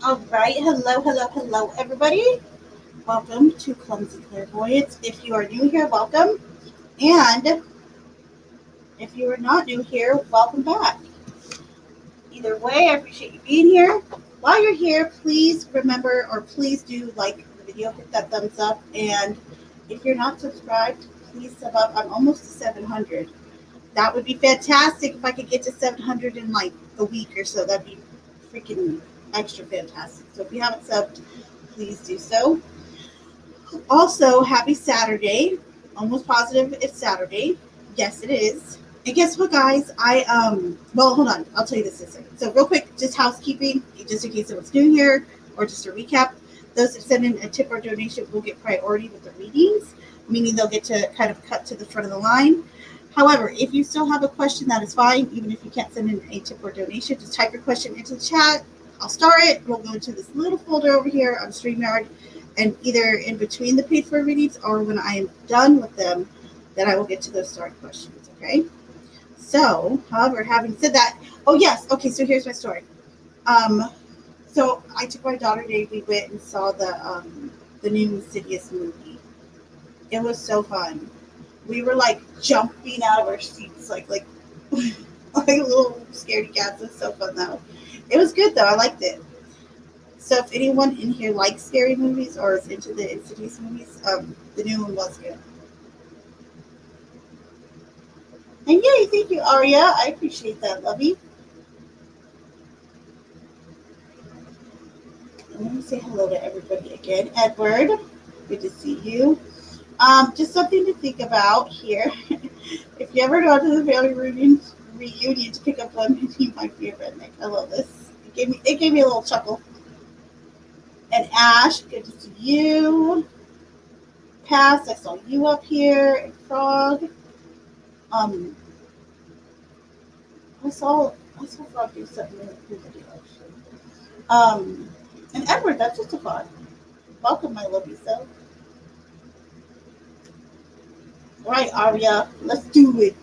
All right, hello, everybody. Welcome to Clumsy Clairvoyance. If you are new here, welcome. And if you are not new here, welcome back. Either way, I appreciate you being here. While you're here, please remember or please do like the video, hit that thumbs up. And if you're not subscribed, please sub up. I'm almost to 700. That would be fantastic if I could get to 700 in like a week or so. That'd be freaking extra fantastic. So if you haven't subbed, please do so. Also, happy Saturday. Almost positive it's Saturday. Yes, it is. And guess what, guys? Well, hold on. I'll tell you this in a second. So, real quick, just housekeeping, just in case someone's new here, or just a recap. Those that send in a tip or donation will get priority with the readings, meaning they'll get to kind of cut to the front of the line. However, if you still have a question, that is fine. Even if you can't send in a tip or donation, just type your question into the chat. I'll start it. We'll go into this little folder over here on StreamYard, and either in between the paid for readings or when I am done with them, then I will get to those start questions. Okay. So, however, having said that, oh yes, okay. So here's my story. So I took my daughter today. We went and saw the new Insidious movie. It was so fun. We were like jumping out of our seats, like like little scaredy cats. It was so fun though. It was good though. I liked it. So if anyone in here likes scary movies or is into the Insidious movies, the new one was good. And yay, thank you, Aria. I appreciate that, lovey. And let me say hello to everybody again. Edward, good to see you. Just something to think about here. If you ever go to the family reunion to pick up lemon, you might be a redneck. I love this. It gave me a little chuckle. And Ash, good to see you. Cass, I saw you up here. And Frog. Um, I saw Frog do something in the video actually. And Edward, that's just a thought. Welcome, my lovely self. All right, Aria, let's do it.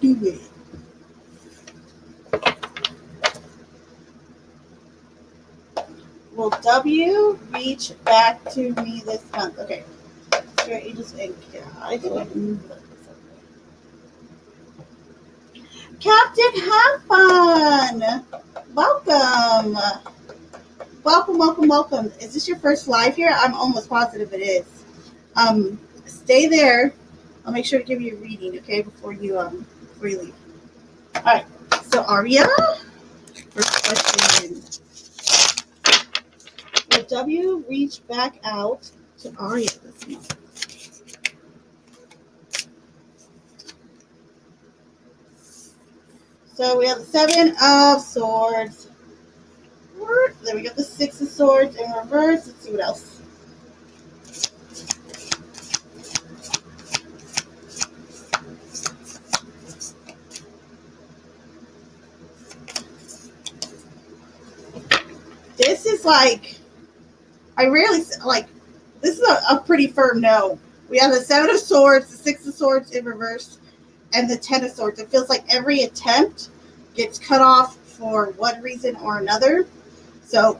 Will W reach back to me this month? Okay. Sure, Aegis and Captain, have fun. Welcome. Welcome. Is this your first live here? I'm almost positive it is. Stay there. I'll make sure to give you a reading, okay, before you leave. All right. So Aria, first question. Will W reach back out to Aria this month? So we have the Seven of Swords. Then we got the Six of Swords in reverse. Let's see what else. This is like, this is a pretty firm no. We have the Seven of Swords, the Six of Swords in reverse, and the Ten of Swords. It feels like every attempt gets cut off for one reason or another. So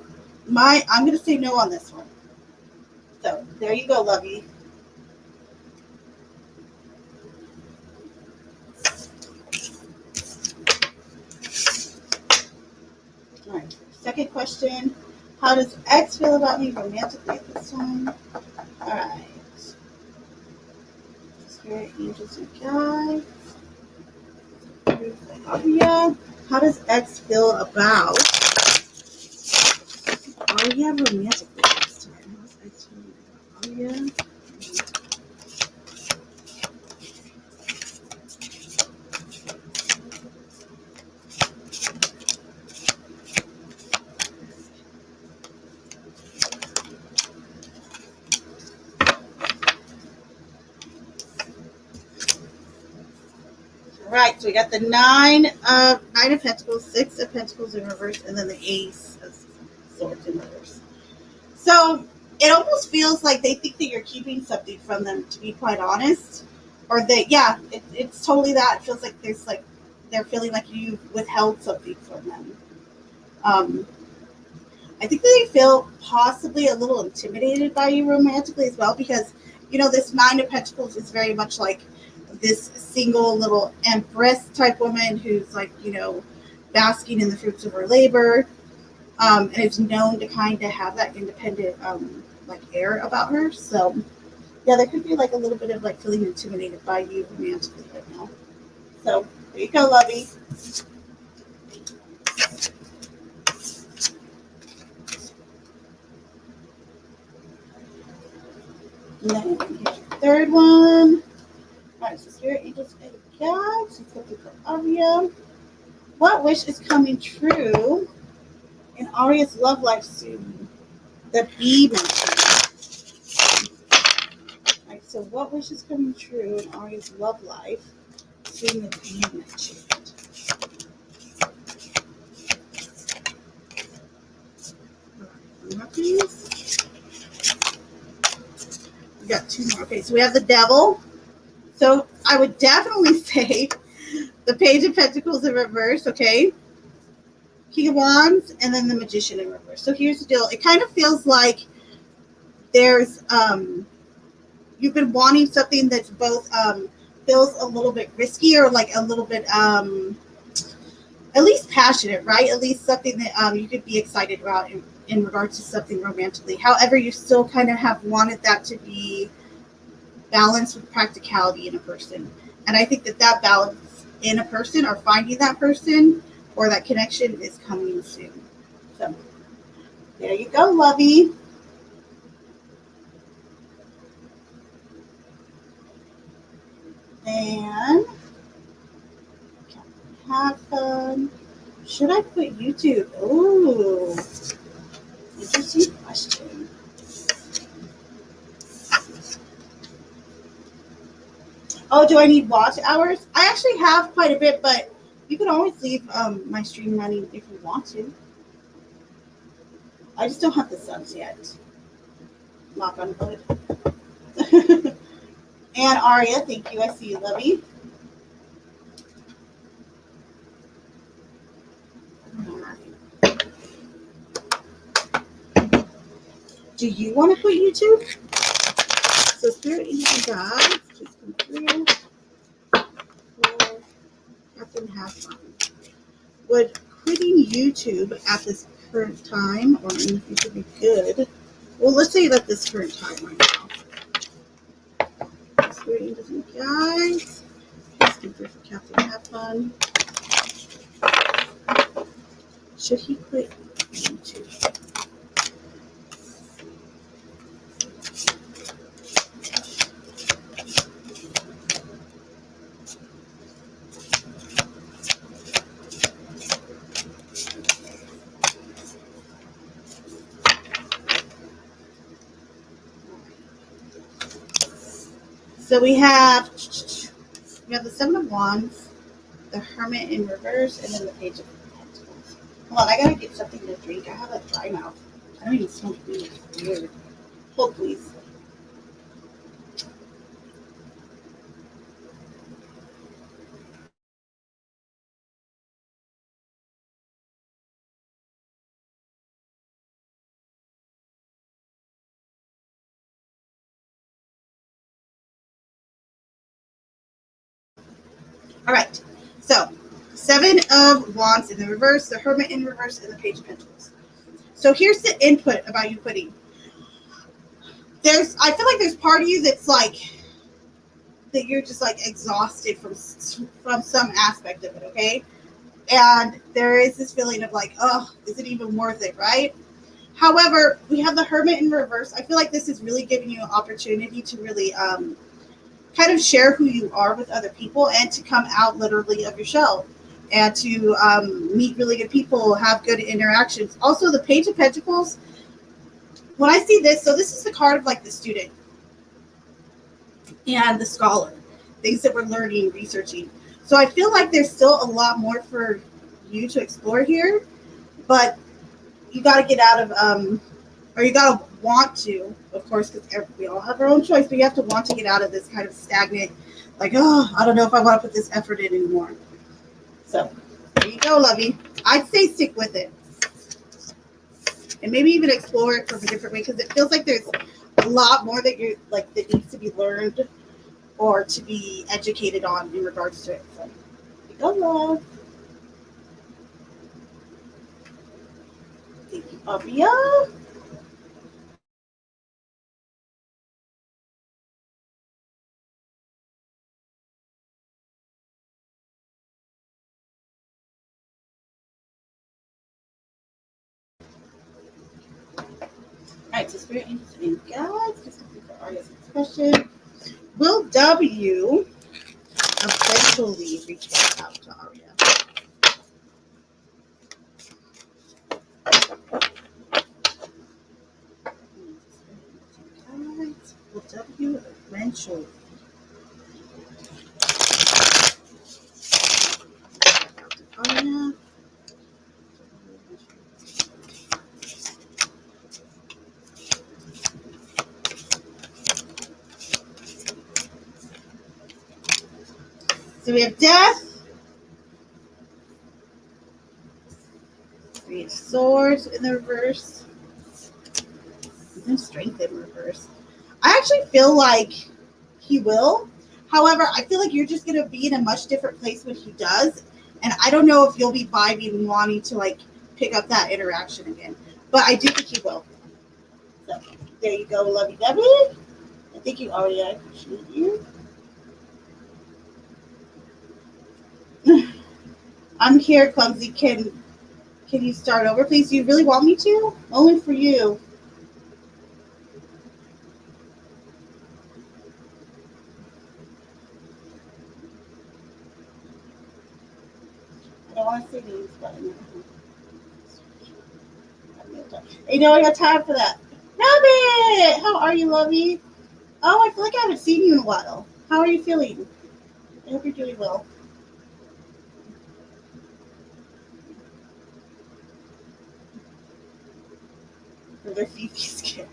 I'm going to say no on this one. So there you go, lovey. All right. Second question. How does X feel about me romantically at this time? All right. Spirit, angels, and guides. Aria. How does X feel about Aria romantically this time? How's X feeling about Aria? Right, so we got the Nine of Pentacles, Six of Pentacles in reverse, and then the Ace of Swords in reverse. So it almost feels like they think that you're keeping something from them, to be quite honest. Or it's totally that. It feels like they're feeling like you withheld something from them. I think they feel possibly a little intimidated by you romantically as well because, this Nine of Pentacles is very much like this single little empress type woman who's like, basking in the fruits of her labor, and is known to kind of have that independent, like air about her. So, yeah, there could be like a little bit of like feeling intimidated by you romantically right now. So, there you go, lovey. And then here's your third one. All right, so spirit angels and guides. Let's look for Aria. What wish is coming true in Aria's love life soon? The bee mentioned. All right, so what wish is coming true in Aria's love life soon? The bee mentioned. All right, please. We got two more. Okay, so we have the devil. So I would definitely say the Page of Pentacles in reverse, okay? King of Wands, and then the Magician in reverse. So here's the deal. It kind of feels like there's, you've been wanting something that's both feels a little bit risky or like a little bit, at least passionate, right? At least something that you could be excited about in regards to something romantically. However, you still kind of have wanted that to be balance with practicality in a person. And I think that balance in a person or finding that person or that connection is coming soon. So there you go, lovey. And have fun. Should I quit YouTube? Ooh, interesting question. Oh, do I need watch hours? I actually have quite a bit, but you can always leave my stream running if you want to. I just don't have the subs yet. Knock on wood. And Aria, thank you. I see you, lovey. Do you want to quit YouTube? So Spirit Angels guides, please come through. Captain Have Fun. Would quitting YouTube at this current time or in the future be good? Well, let's say at this current time right now. Spirit Angels and guides, please come through for Captain Have Fun. Should he quit YouTube? So we have the Seven of Wands, the Hermit in reverse, and then the Page of Pentacles. Hold on, I gotta get something to drink. I have a dry mouth. I don't even smoke weed. It's weird. Hold, please. All right. So, Seven of Wands in the reverse, the Hermit in reverse, and the Page of Pentacles. So here's the input about you quitting. I feel like there's part of you that's like that you're just like exhausted from some aspect of it. Okay, and there is this feeling of like, oh, is it even worth it, right? However, we have the Hermit in reverse. I feel like this is really giving you an opportunity to really kind of share who you are with other people and to come out literally of your shell and to meet really good people, have good interactions. Also, the Page of Pentacles, when I see this, so this is the card of like the student and the scholar, things that we're learning, researching. So I feel like there's still a lot more for you to explore here, but you got to get out of, or you got to want to, of course, because we all have our own choice, but you have to want to get out of this kind of stagnant, like, oh, I don't know if I want to put this effort in anymore. So there you go, lovey. I'd say stick with it. and maybe even explore it from a different way, because it feels like there's a lot more that you're like that needs to be learned or to be educated on in regards to it. So, go love. Thank you, Abia. All right, so spirit angels and guides. Just looking for Arya's next question. Will W eventually reach back out to Arya? Will W eventually back out to Arya? So we have death. We have swords in the reverse. And strength in reverse. I actually feel like he will. However, I feel like you're just going to be in a much different place when he does. And I don't know if you'll be vibing and wanting to like pick up that interaction again. But I do think he will. So there you go, lovey dovey. I think you already appreciate you. I'm here, Clumsy. Can you start over, please? Do you really want me to? Only for you. I don't want to say names, but you know I got time for that. Rabbit! How are you, lovey? Oh, I feel like I haven't seen you in a while. How are you feeling? I hope you're doing well. For their Fifi scare.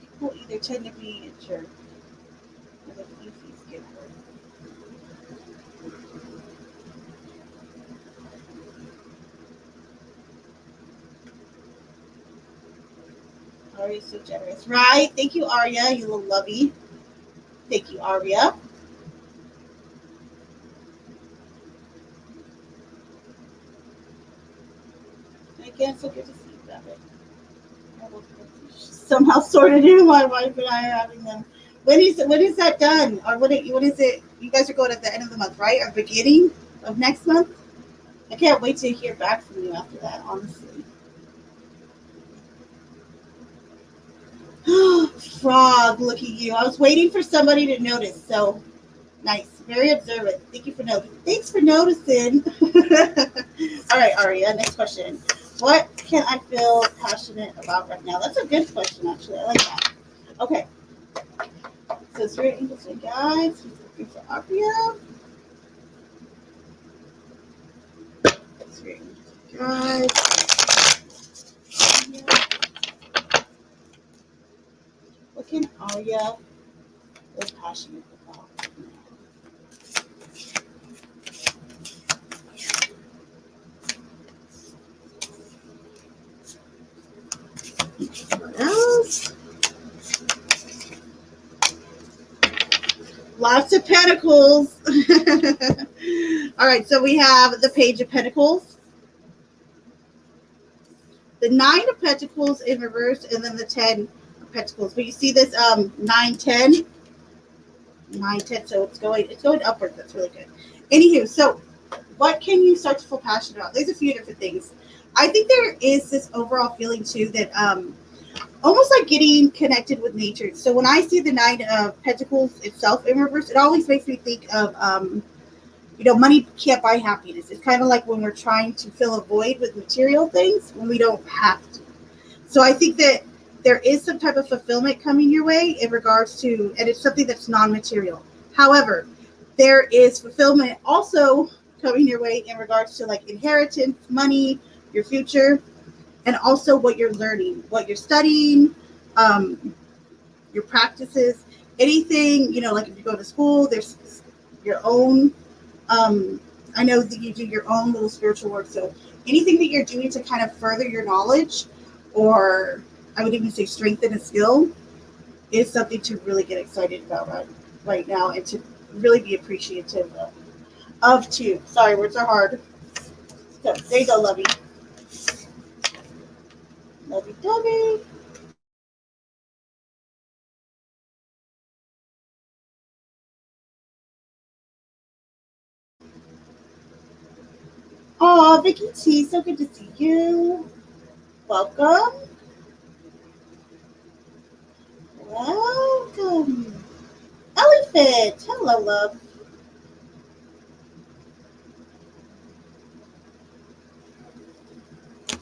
People either tend to be a jerk or the Fifi scare. Arya's so generous. Right? Thank you, Arya. You little lovey. Thank you, Arya. Again, so good to see you, Rabbit. Somehow sorted in. My wife and I are having them. When is that done? Or what is it? You guys are going at the end of the month, right? Or beginning of next month? I can't wait to hear back from you after that, honestly. Frog, look at you. I was waiting for somebody to notice. So nice. Very observant. Thank you for noticing. Thanks for noticing. All right, Aria, next question. What can I feel passionate about right now? That's a good question, actually. I like that. Okay. So it's very interesting, guys. Looking for Aria. It's very interesting, guys. What can Aria feel passionate about right now? What else? Lots of pentacles. All right, so we have the Page of Pentacles, the Nine of Pentacles in reverse, and then the 10 of Pentacles. But you see this 9, 10, 9, 10, so it's going upward. That's really good. Anywho, so what can you start to feel passionate about? There's a few different things. I think there is this overall feeling too that almost like getting connected with nature. So when I see the Nine of Pentacles itself in reverse, it always makes me think of money can't buy happiness. It's kind of like when we're trying to fill a void with material things when we don't have to. So I think that there is some type of fulfillment coming your way in regards to, and it's something that's non-material. However, there is fulfillment also coming your way in regards to like inheritance, money, your future, and also what you're learning, what you're studying, your practices. anything, like if you go to school, there's your own. Um, I know that you do your own little spiritual work. So anything that you're doing to kind of further your knowledge, or I would even say strengthen a skill, is something to really get excited about right now and to really be appreciative of too. Sorry, words are hard. So there you go, Lovey. Lovey dovey. Aw, Vicky T, so good to see you. Welcome. Welcome. Elephant. Hello, love.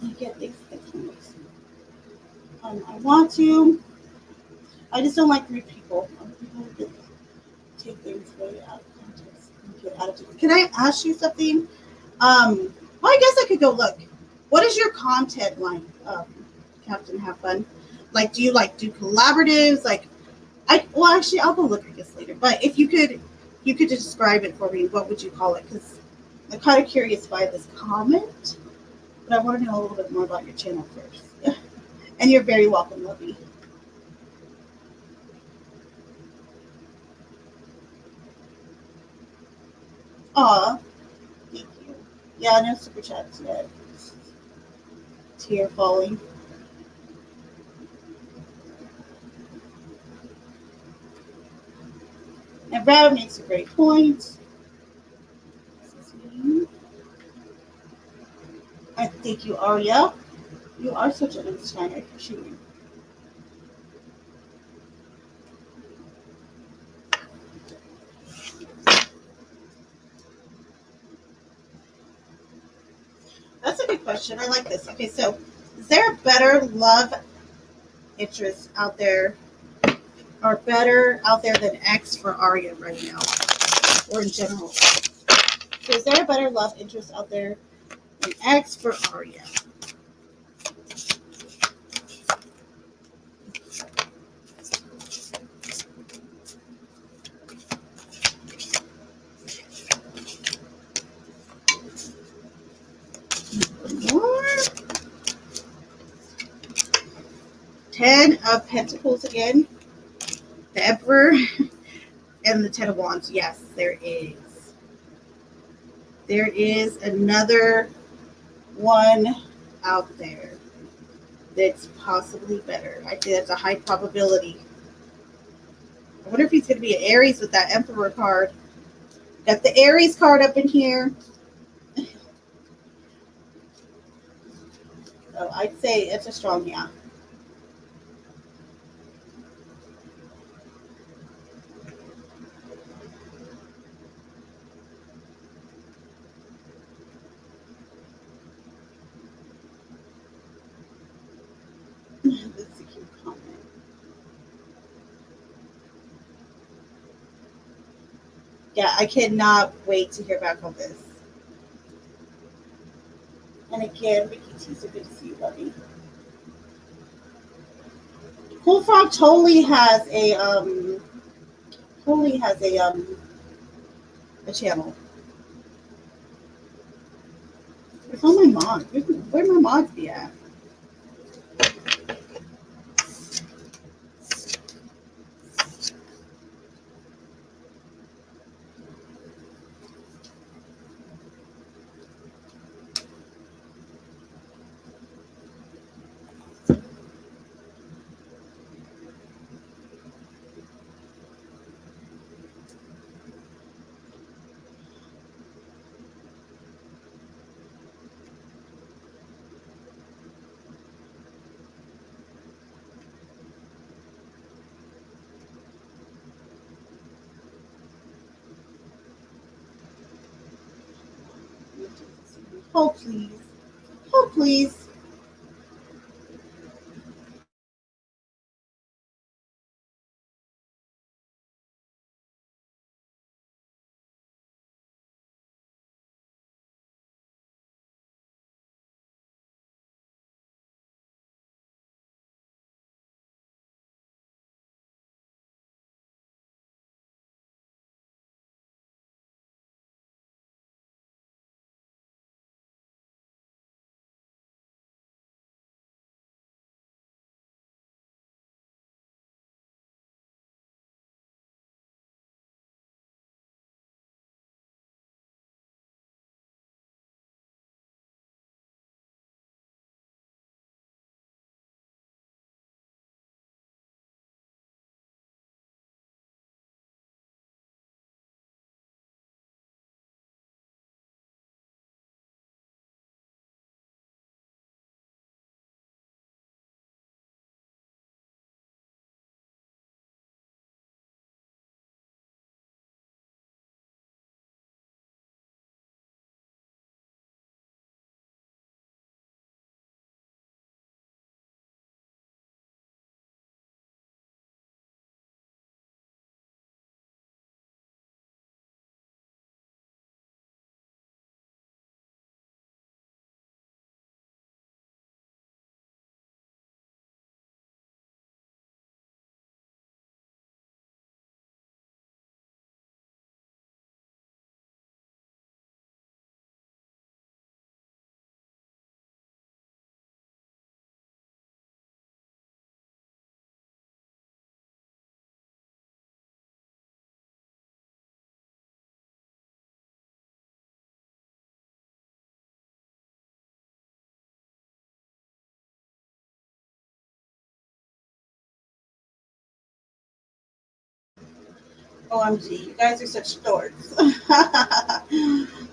I get things confused. I want to. I just don't like rude people. Take things way out of context and get attitude. Can I ask you something? Well, I guess I could go look. What is your content like, Captain Have Fun? Like, do you do collaboratives? Well, actually, I'll go look at this later. But if you could describe it for me. What would you call it? Because I'm kind of curious by this comment, but I want to know a little bit more about your channel first. And you're very welcome, Lovey. Aw, thank you. Yeah, no super chats yet. Tear falling. And Brad makes a great point. I thank you, Arya. You are such an Einstein. I appreciate you. That's a good question. I like this. Okay, so is there a better love interest out there, or better out there than X for Arya right now, or in general? So is there a better love interest out there than X for Arya? 10 of Pentacles again, the Emperor, and the 10 of Wands. Yes, there is. There is another one out there that's possibly better. I think that's a high probability. I wonder if he's going to be an Aries with that Emperor card. Got the Aries card up in here. So I'd say it's a strong yeah. That's a cute comment. Yeah, I cannot wait to hear back on this. And again, Vicky T, so good to see you, buddy. Cool Frog totally has a channel. Where's all my mods? Where my mods be at? Hold please. Hold please. OMG, you guys are such dorks.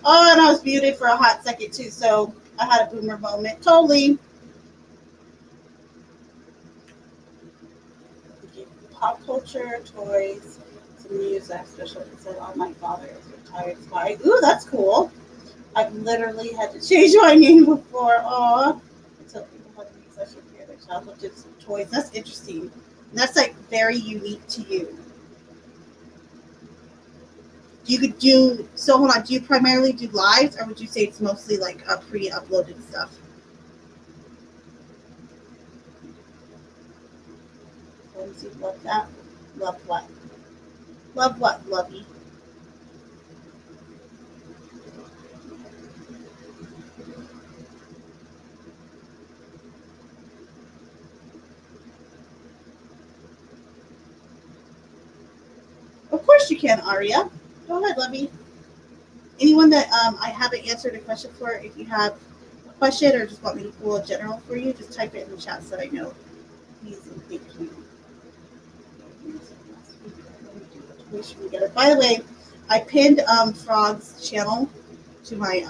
Oh, and I was muted for a hot second too, so I had a boomer moment. Totally. Pop culture, toys, some news that special said, "Oh, my father is a retired spy." Ooh, that's cool. I've literally had to change my name before. Aw. I tell people how to use I should hear their childhood tips and toys. That's interesting. And that's like very unique to you. You could do so. Hold on. Do you primarily do lives, or would you say it's mostly like a pre-uploaded stuff? Lindsay, love that. Love what? Love what? Lovey. Of course you can, Aria. Go ahead, Lovey. Anyone that I haven't answered a question for, if you have a question or just want me to pull a general for you, just type it in the chat so that I know. Please and thank you. By the way, I pinned Frog's channel to my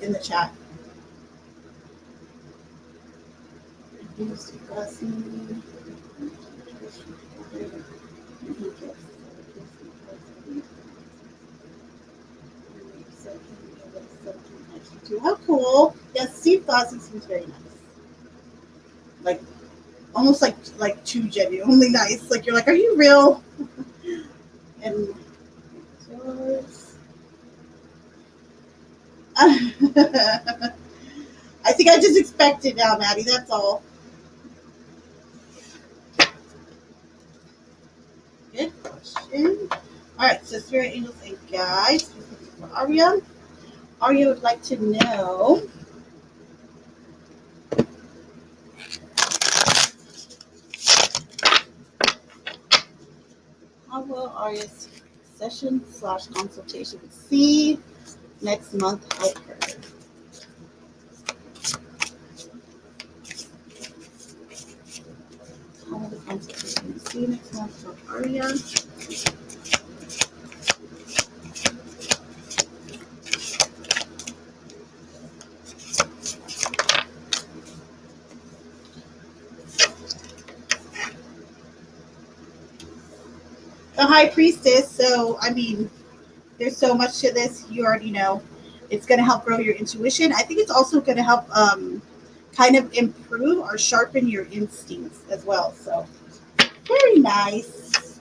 in the chat. How cool! Yes, Steve Dawson seems very nice. Like almost like too genuinely nice. Like you're like, are you real? And I think I just expected now, Maddie. That's all. Good question. All right, so spirit angels and guides. For Arya. Arya would like to know. How will Arya's session/consultation see next month help her? How will the consultation see next month help Arya? The High Priestess. So, I mean, there's so much to this. You already know. It's going to help grow your intuition. I think it's also going to help kind of improve or sharpen your instincts as well. So, very nice.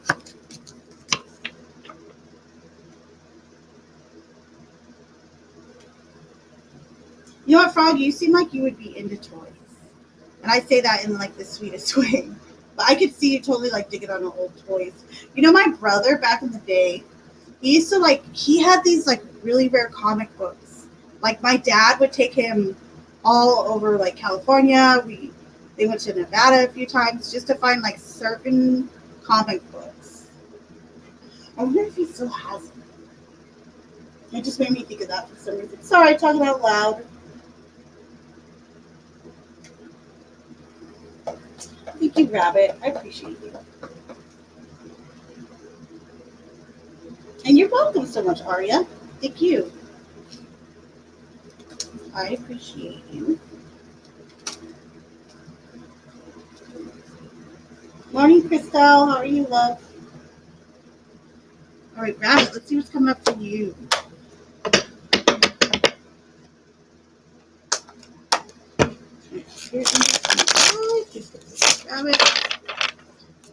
You know what, Frog? You seem like you would be into toys. And I say that in like the sweetest way. But I could see you totally like digging on the old toys. You know, my brother back in the day, he used to like, he had these like really rare comic books. Like my dad would take him all over like California. They went to Nevada a few times just to find like certain comic books. I wonder if he still has them. It just made me think of that for some reason. Sorry, talking out loud. Thank you, Rabbit. I appreciate you. And you're welcome so much, Aria. Thank you. I appreciate you. Morning, Crystal. How are you, love? All right, Rabbit, let's see what's coming up for you. Rabbit.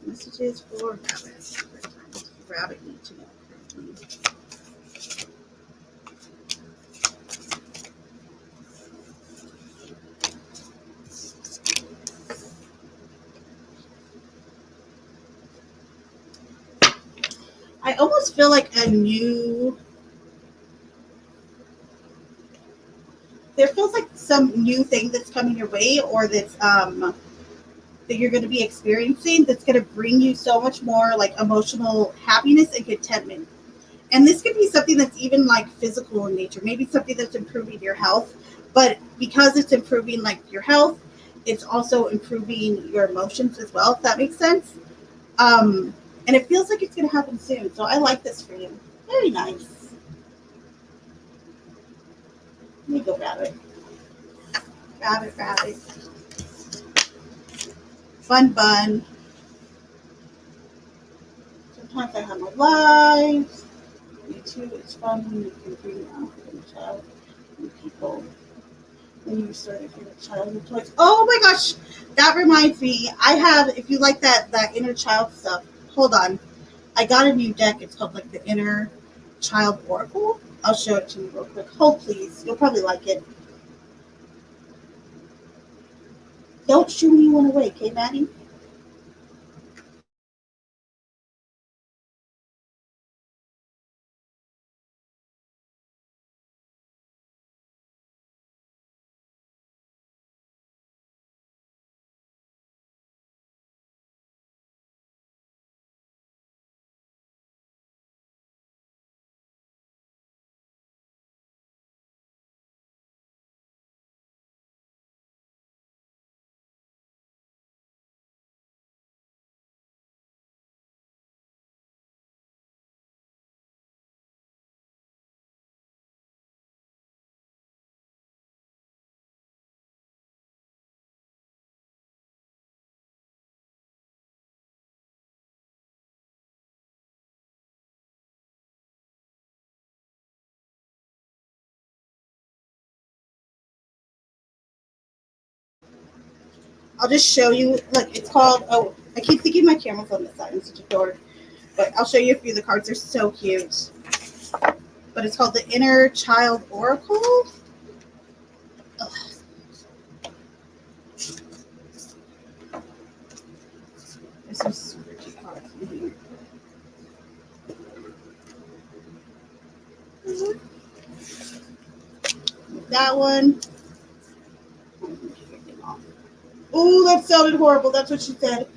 Messages for Rabbit. Rabbit need to know. I almost feel like there feels like some new thing that's coming your way, or that's that you're going to be experiencing, that's going to bring you so much more like emotional happiness and contentment. And this could be something that's even like physical in nature, maybe something that's improving your health, but because it's improving like your health, it's also improving your emotions as well, if that makes sense. And it feels like it's going to happen soon. So I like this for you. Very nice. Let me go rabbit. Rabbit, rabbit. Fun bun. Sometimes I have my lives. Me too. It's fun when you can bring out a child and people. When you start your favorite childhood toys. Oh my gosh, that reminds me. I have. If you like that inner child stuff, hold on. I got a new deck. It's called like the Inner Child Oracle. I'll show it to you real quick. Hold please. You'll probably like it. Don't shoo anyone away, okay, Maddie? I'll just show you. Look, it's called. Oh, I keep thinking my camera's on this side. I'm such a dork. But I'll show you a few of the cards. They're so cute. But it's called the Inner Child Oracle. Ugh. There's some super cute cards in here. That one. Oh, that sounded horrible. That's what she said.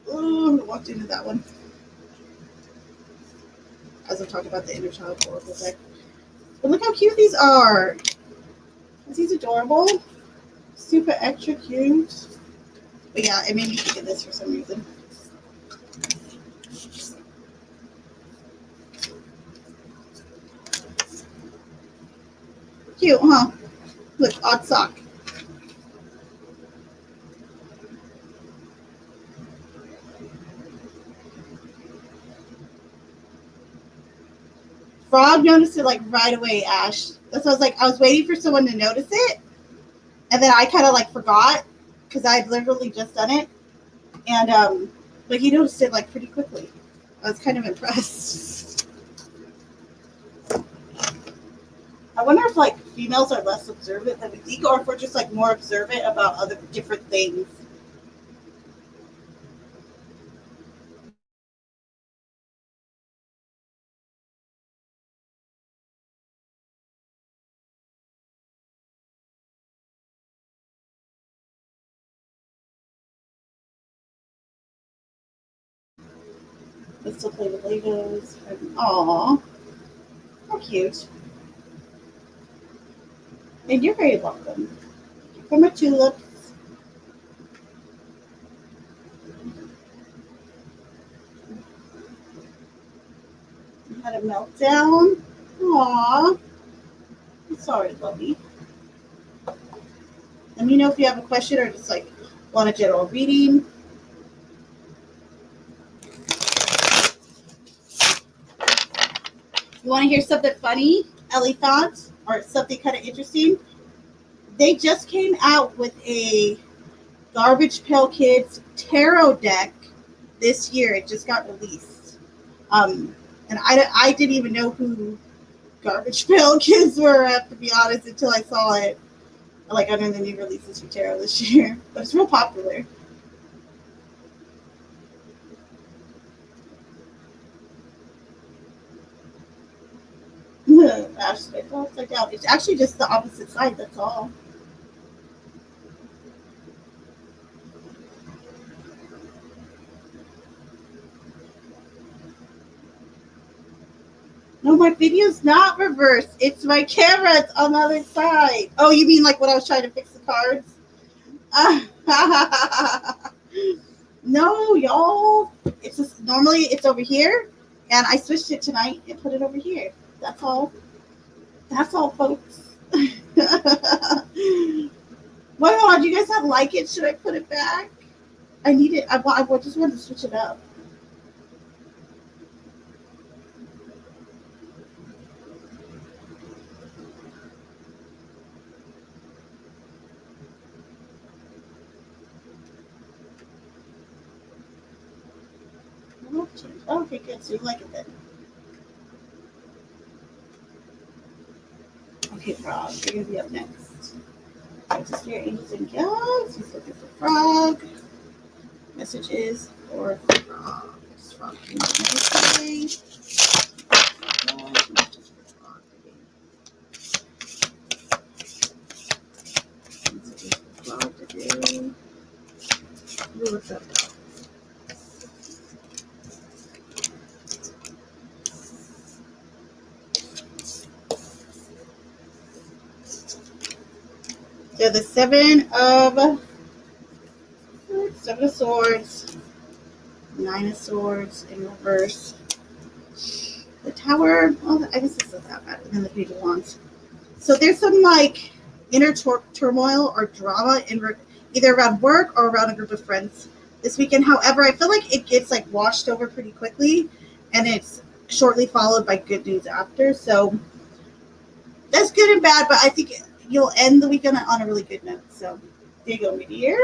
Oh, I walked into that one. As I'm talking about the Inner Child Oracle deck. But look how cute these are. Is these adorable? Super extra cute. But yeah, it made me think of this for some reason. Cute, huh? Look, odd sock. Frog noticed it like right away, Ash. That's why I was like, I was waiting for someone to notice it, and then I kind of like forgot because I had literally just done it, and but he noticed it like pretty quickly. I was kind of impressed. I wonder if like females are less observant than we think, or if we're just like more observant about other different things. They still play with Legos. Aww, how cute. And you're very welcome. For my tulips. You had a meltdown. Aww. I'm sorry, lovey. Let me know if you have a question or just like want a general reading. You want to hear something funny, Ellie thought, or something kind of interesting? They just came out with a Garbage Pail Kids tarot deck this year. It just got released. And I didn't even know who Garbage Pail Kids were, to be honest, until I saw it. Like under the new releases for tarot this year. But it's real popular. Actually, it's upside down. It's actually just the opposite side, that's all. No, my video's not reversed. It's my camera. It's on the other side. Oh, you mean like when I was trying to fix the cards? No, y'all. It's just normally it's over here, and I switched it tonight and put it over here. That's all. That's all, folks. What on? Do you guys not like it? Should I put it back? I need it. I just wanted to switch it up. Okay, good. So you like it then. Okay, Frog, you're going to be up next. Just your angels and guides. He's looking for Frog. Messages for Frog. Frog today. Messages for Frog today. What's up? So the Seven of Swords, Nine of Swords in reverse. The Tower. Well, I guess it's not that bad. And then the Page of Wands. So there's some like inner turmoil or drama in either around work or around a group of friends this weekend. However, I feel like it gets like washed over pretty quickly, and it's shortly followed by good news after. So that's good and bad, but I think you'll end the weekend on a really good note. So there you go, Meteor.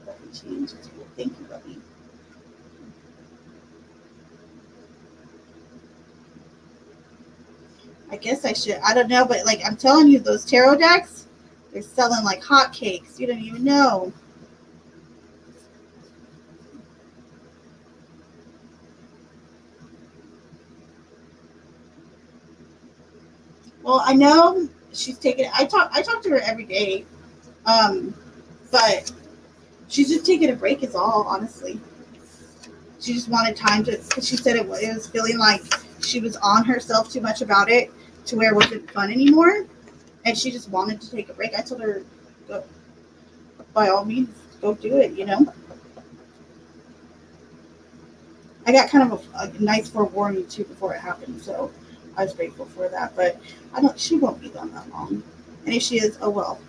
Let me change it. Thank you, Lovey. I guess I should. I don't know, but like I'm telling you, those tarot decks, they're selling like hotcakes. You don't even know. Well, I know she's taking. I talk to her every day, but she's just taking a break. Is all, honestly. She just wanted time to. Cause she said it was feeling like she was on herself too much about it, to where it wasn't fun anymore, and she just wanted to take a break. I told her, go, by all means, go do it. You know. I got kind of a nice forewarning too before it happened, so I was grateful for that. But I don't. She won't be gone that long, and if she is, oh well.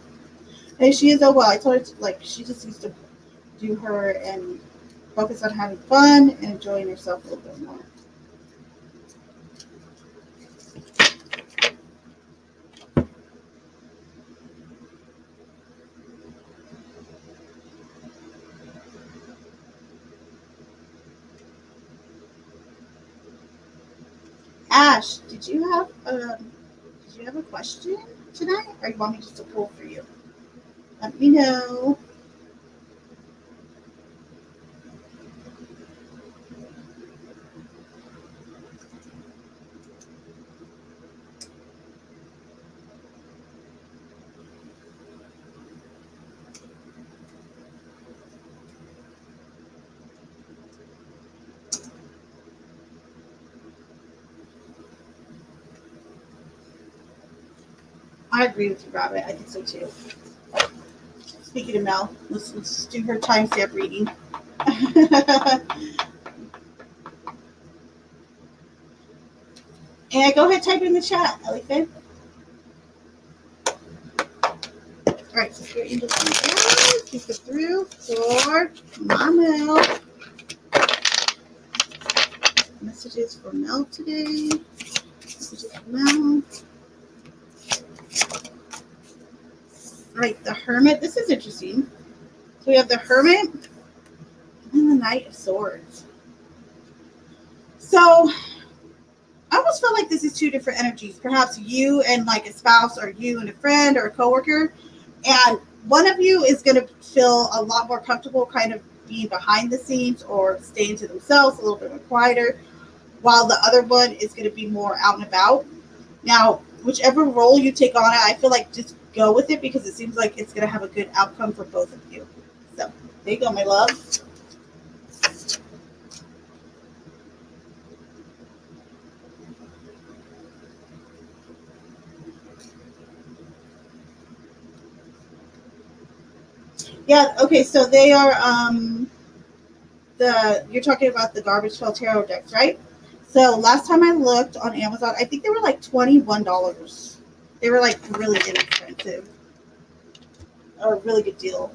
And if she is, oh well. I told her to, like she just needs to do her and focus on having fun and enjoying herself a little bit more. Ash, did you have a question tonight, or you want me just to pull for you? Let me know. I agree with you, Robert. I think so too. Speaking of Mel, let's do her timestamp reading. And go ahead, type it in the chat, Elephant. All right, so here into the keep it through for my Mel. Messages for Mel today. Messages for Mel. All right, the Hermit. This is interesting. So we have the Hermit and then the Knight of Swords. So I almost feel like this is two different energies. Perhaps you and like a spouse, or you and a friend or a coworker, and one of you is going to feel a lot more comfortable kind of being behind the scenes or staying to themselves, a little bit more quieter, while the other one is going to be more out and about. Now, whichever role you take on it, I feel like just go with it, because it seems like it's going to have a good outcome for both of you. So there you go, my love. Yeah, okay, so they are you're talking about the garbage pail tarot decks, right? So last time I looked on Amazon, I think they were like $21. They were like really inexpensive. A really good deal.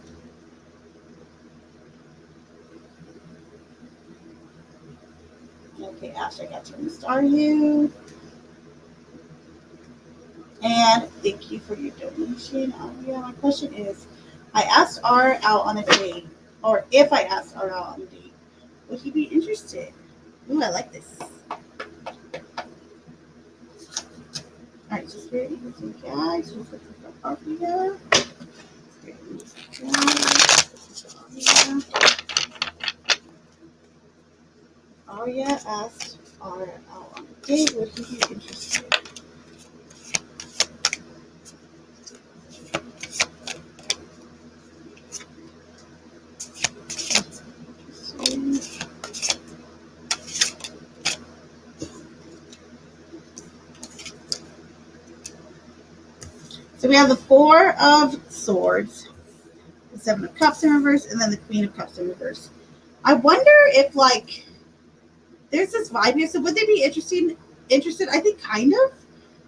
Okay, Ash, I got to restart you. And thank you for your donation. Yeah, my question is, I asked R out on a date, or if I asked R out on a date, would he be interested? Ooh, I like this. All right, just very easy, guys. Just look for Aria. Very easy, guys. Aria asked R out on a date. Would he be interested? So we have the Four of Swords, the Seven of Cups in reverse, and then the Queen of Cups in reverse. I wonder if like there's this vibe here. So would they be interested? I think kind of,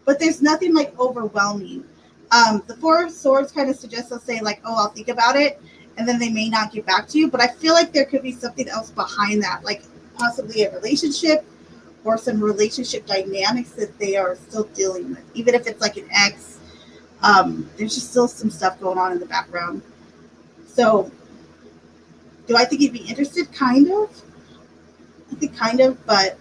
but there's nothing like overwhelming. The Four of Swords kind of suggests they'll say like, "Oh, I'll think about it," and then they may not get back to you. But I feel like there could be something else behind that, like possibly a relationship or some relationship dynamics that they are still dealing with, even if it's like an ex. There's just still some stuff going on in the background. So, do I think he'd be interested? Kind of. I think kind of, but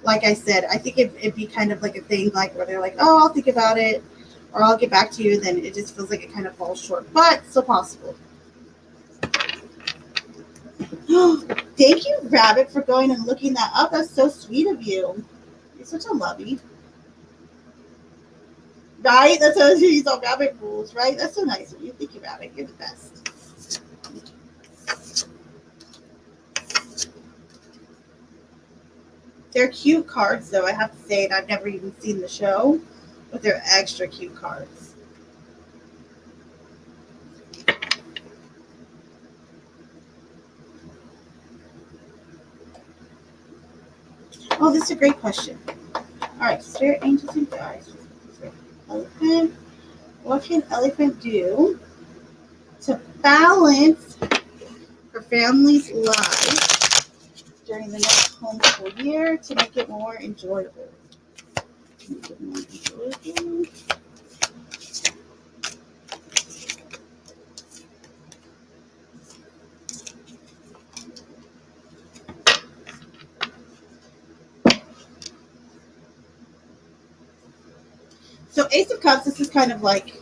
like I said, I think it'd be kind of like a thing like where they're like, oh, I'll think about it or I'll get back to you. Then it just feels like it kind of falls short, but still possible. Thank you, Rabbit, for going and looking that up. That's so sweet of you. You're such a lovey. Right? That's how you use all rabbit rules, right? That's so nice of you. Thank you, Rabbit. You're the best. They're cute cards, though, I have to say, and I've never even seen the show, but they're extra cute cards. Oh, this is a great question. All right, Spirit Angels and Guides. Elephant. What can Elephant do to balance her family's lives during the next homeschool year to make it more enjoyable? So Ace of Cups, this is kind of like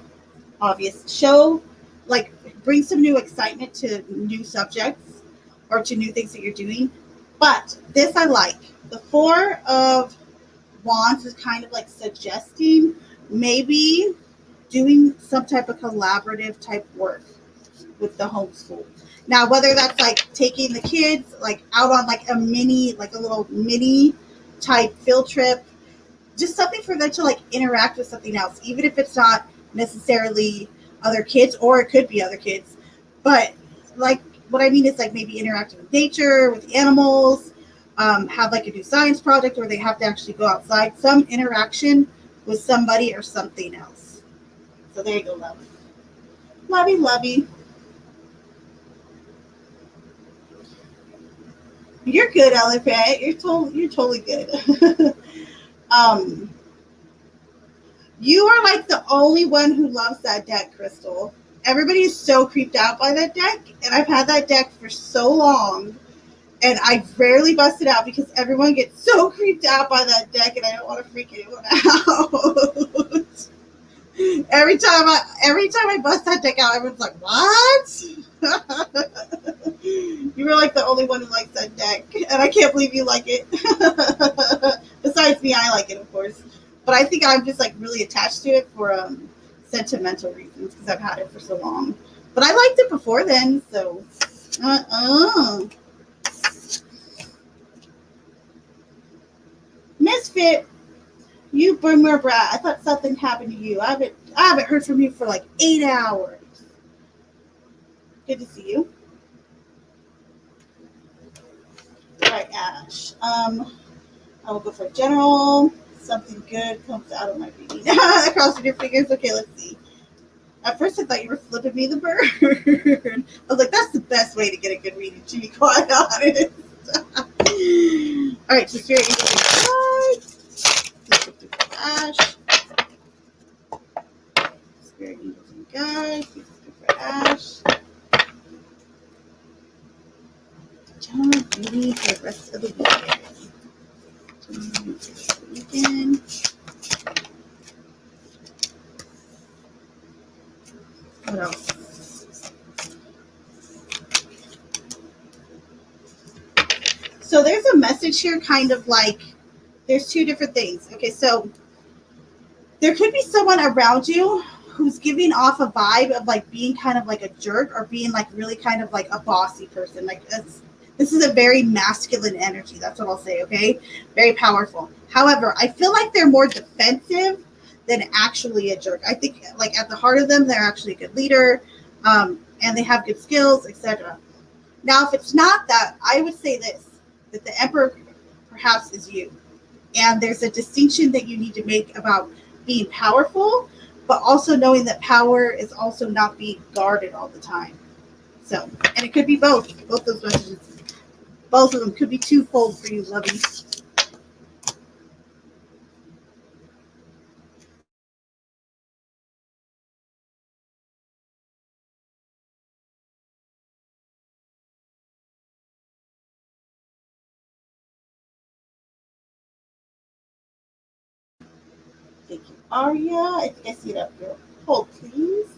obvious. Show, like, bring some new excitement to new subjects or to new things that you're doing. But this I like. The Four of Wands is kind of like suggesting maybe doing some type of collaborative type work with the homeschool. Now, whether that's like taking the kids like out on like a mini, like a little mini type field trip, just something for them to like interact with something else, even if it's not necessarily other kids, or it could be other kids. But like what I mean is like maybe interacting with nature, with animals, have like a new science project where they have to actually go outside, some interaction with somebody or something else. So there you go, love. Lovey, lovey. You're good, Elephant. You're totally good. um, you are like the only one who loves that deck, Crystal. Everybody is so creeped out by that deck, and I've had that deck for so long, and I rarely bust it out because everyone gets so creeped out by that deck, and I don't want to freak anyone out. every time I bust that deck out, everyone's like, "What?" You were like the only one who likes that deck, and I can't believe you like it. Besides me, I like it, of course, but I think I'm just like really attached to it for sentimental reasons because I've had it for so long. But I liked it before then, so. Misfit, you boomer brat. I thought something happened to you. I haven't heard from you for like 8 hours. Good to see you. All right, Ash. I will go for general. Something good comes out of my reading. Crossing your fingers. Okay, let's see. At first, I thought you were flipping me the bird. I was like, that's the best way to get a good reading, to be quite honest. All right, so Spirit Angels and Guides. Ash. Spirit Angels and Guides. For Ash. General reading for the rest of the weekend. What else? So there's a message here, kind of like there's two different things. Okay, so there could be someone around you who's giving off a vibe of like being kind of like a jerk or being like really kind of like a bossy person. Like this is a very masculine energy. That's what I'll say. Okay, very powerful. However, I feel like they're more defensive than actually a jerk. I think like at the heart of them, they're actually a good leader, and they have good skills, etc. Now, if it's not that, I would say this: that the Emperor perhaps is you. And there's a distinction that you need to make about being powerful, but also knowing that power is also not being guarded all the time. So, and it could be both those messages. Both of them could be twofold for you, lovey. Thank you, Arya. I think I see it up here. Hold, please.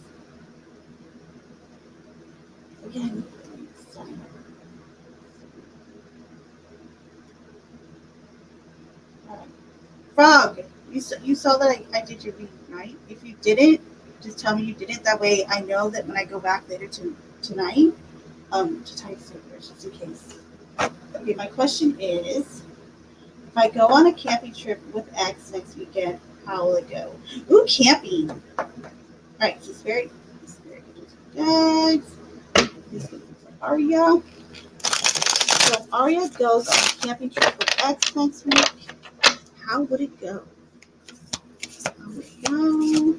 Again, Frog, you saw that I did your reading, right? If you didn't, just tell me you didn't. That way I know that when I go back later tonight, to type stickers just in case. Okay, my question is, if I go on a camping trip with X next weekend, how will it go? Ooh, camping. All right, so it's very good. Guys, this is Arya. So if Arya goes on a camping trip with X next week, how would it go? How would it go?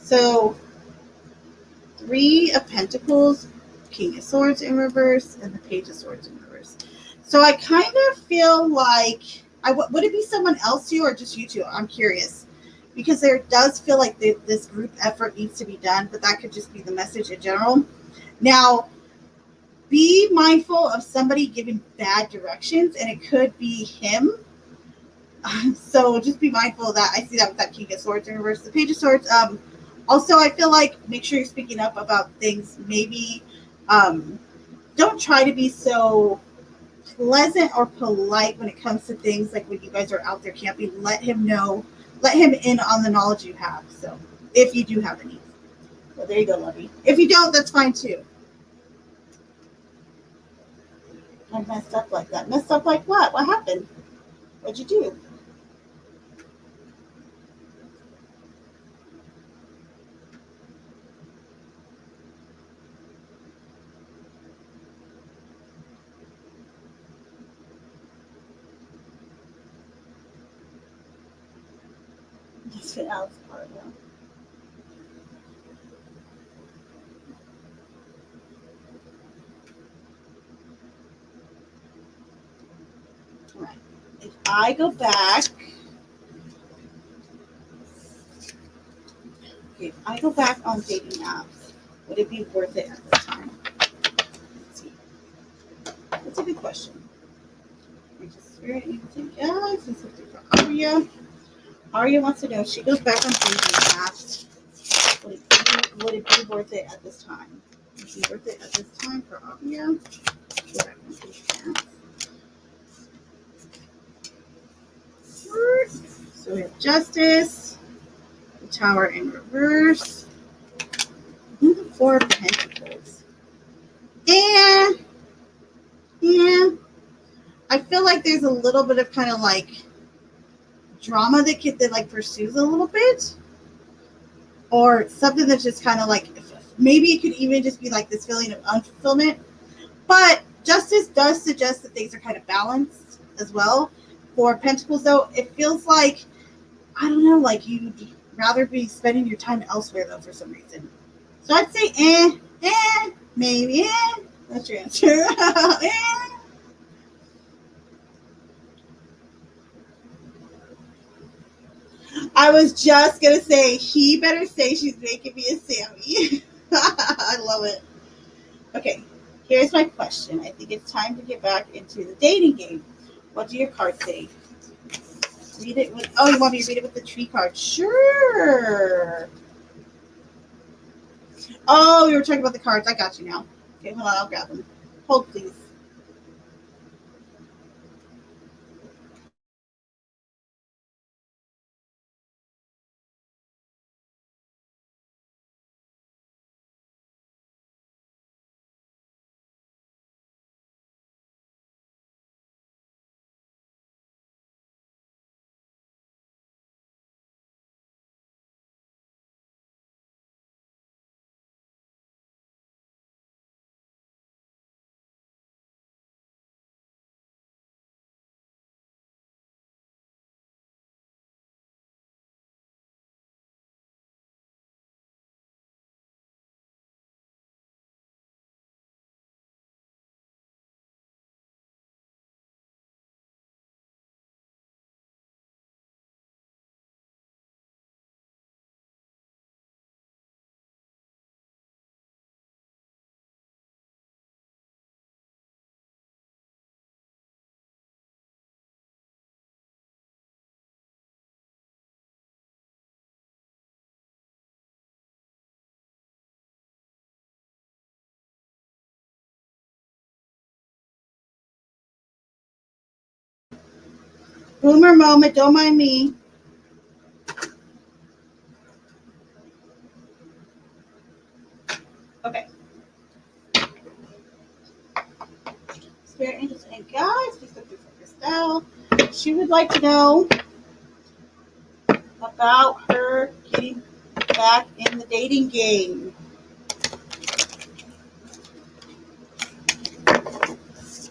So, Three of Pentacles, King of Swords in reverse, and the Page of Swords in reverse. So I kind of feel like, would it be someone else to you or just you two? I'm curious. Because there does feel like this group effort needs to be done, but that could just be the message in general. Now, be mindful of somebody giving bad directions, and it could be him. So just be mindful of that. I see that with that King of Swords in reverse. The Page of Swords, also, I feel like make sure you're speaking up about things. Maybe don't try to be so pleasant or polite when it comes to things like when you guys are out there camping. Let him know, let him in on the knowledge you have. So if you do have any. Well, there you go, Lovey. If you don't, that's fine too. I messed up like that. Messed up like what? What happened? What'd you do? Just fit Alex part now. All right. If I go back, if I go back on dating apps, would it be worth it at this time? Let's see. That's a good question. Spirit, you think, yeah, this is something for Arya. Arya wants to know if she goes back on dating apps, would it be worth it at this time? Would it be worth it at this time for Arya? Go back on dating apps. So we have Justice, the Tower in reverse, and the Four of Pentacles. Yeah. I feel like there's a little bit of kind of like drama that like pursues a little bit, or something that's just kind of like, maybe it could even just be like this feeling of unfulfillment. But Justice does suggest that things are kind of balanced as well. For Pentacles, though, it feels like, I don't know, like you'd rather be spending your time elsewhere, though, for some reason. So I'd say, maybe, That's your answer. I was just going to say, he better say she's making me a Sammy. I love it. Okay, here's my question. I think it's time to get back into the dating game. What do your cards say? Read it with, you want me to read it with the tree card? Sure. Oh, you were talking about the cards. I got you now. Okay, hold on, I'll grab them. Hold, please. Boomer moment, don't mind me. Okay. Spirit angels and guides, please look for Christelle. She would like to know about her getting back in the dating game.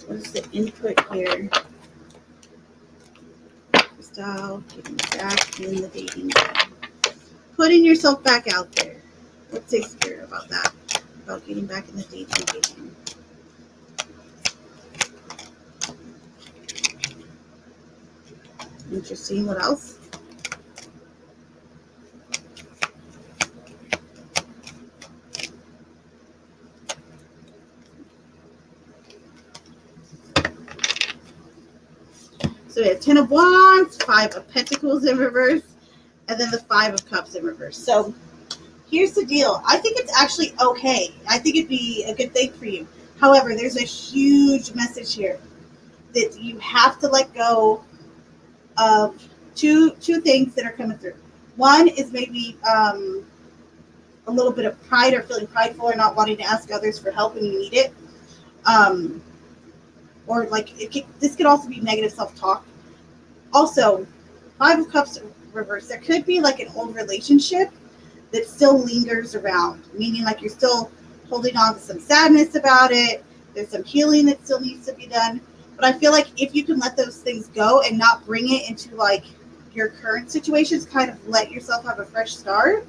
What is the input here? Christelle, getting back in the dating game. Putting yourself back out there. Let's say Spirit about that. About getting back in the dating game. Interesting. What else? So we have 10 of Wands, 5 of Pentacles in reverse, and then the 5 of Cups in reverse. So here's the deal. I think it's actually okay. I think it'd be a good thing for you. However, there's a huge message here that you have to let go of two things that are coming through. One is maybe a little bit of pride, or feeling prideful, or not wanting to ask others for help when you need it. Or like this could also be negative self-talk. Also, 5 of Cups reverse. There could be like an old relationship that still lingers around, meaning like you're still holding on to some sadness about it. There's some healing that still needs to be done. But I feel like if you can let those things go and not bring it into like your current situations, kind of let yourself have a fresh start,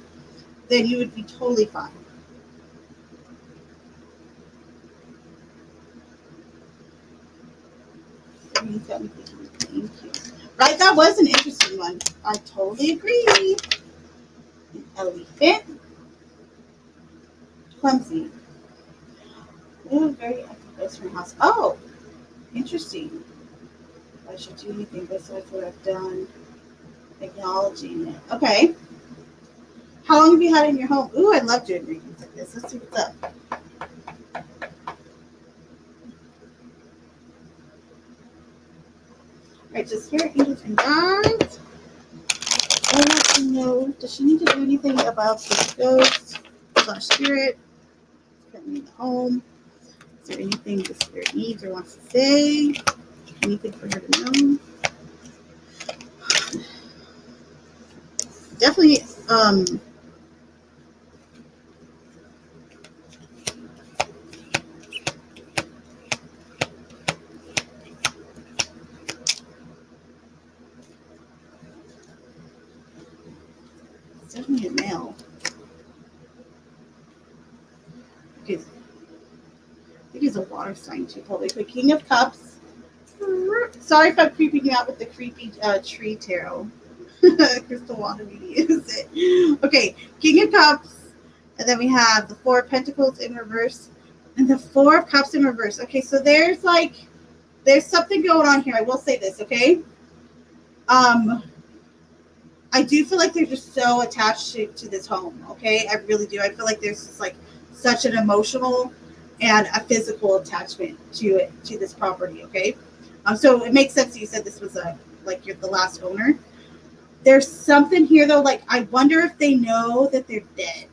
then you would be totally fine. Thank you. Right, that was an interesting one. I totally agree. An elephant. Clumsy. Oh, very active from house. Oh, interesting. If I should do anything besides what I've done. Acknowledging it. Okay. How long have you had in your home? Ooh, I love doing readings like this. Let's see what's up. Alright, so Spirit, Angels, and Guides. I want to know, does she need to do anything about the ghost / spirit coming in the home? Is there anything the spirit needs or wants to say? Anything for her to know? Definitely, it's definitely a male. Okay, I think he's a water sign too, probably. The King of Cups. Sorry if I'm creeping you out with the creepy tree tarot. Crystal wanted me to use it. Okay, King of Cups. And then we have the Four of Pentacles in reverse. And the Four of Cups in reverse. Okay, so there's something going on here. I will say this, okay? I do feel like they're just so attached to this home, okay? I really do. I feel like there's just like such an emotional and a physical attachment to it, to this property, okay? So it makes sense that you said this was you're the last owner. There's something here though, like I wonder if they know that they're dead.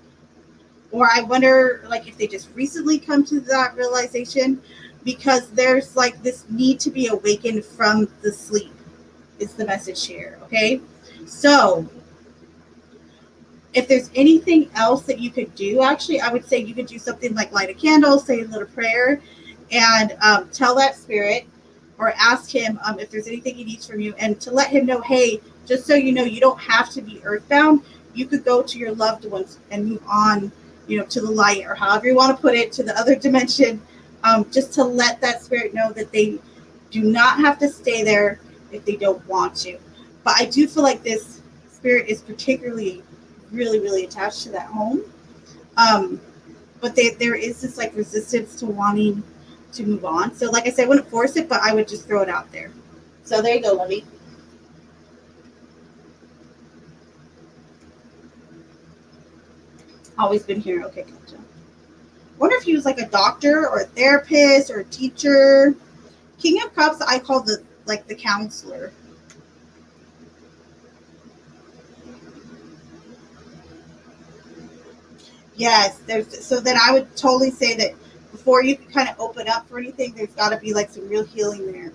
Or I wonder like if they just recently come to that realization, because there's like this need to be awakened from the sleep is the message here, okay? So if there's anything else that you could do, actually, I would say you could do something like light a candle, say a little prayer, and tell that spirit or ask him if there's anything he needs from you, and to let him know, hey, just so you know, you don't have to be earthbound. You could go to your loved ones and move on, to the light, or however you want to put it, to the other dimension, just to let that spirit know that they do not have to stay there if they don't want to. But I do feel like this spirit is particularly really, really attached to that home. But there is this like resistance to wanting to move on. So like I said, I wouldn't force it, but I would just throw it out there. So there you go, Lovey. Always been here. Okay, gotcha. Wonder if he was like a doctor or a therapist or a teacher. King of Cups, I call the counselor. Yes, so then I would totally say that before you can kind of open up for anything, there's got to be like some real healing there.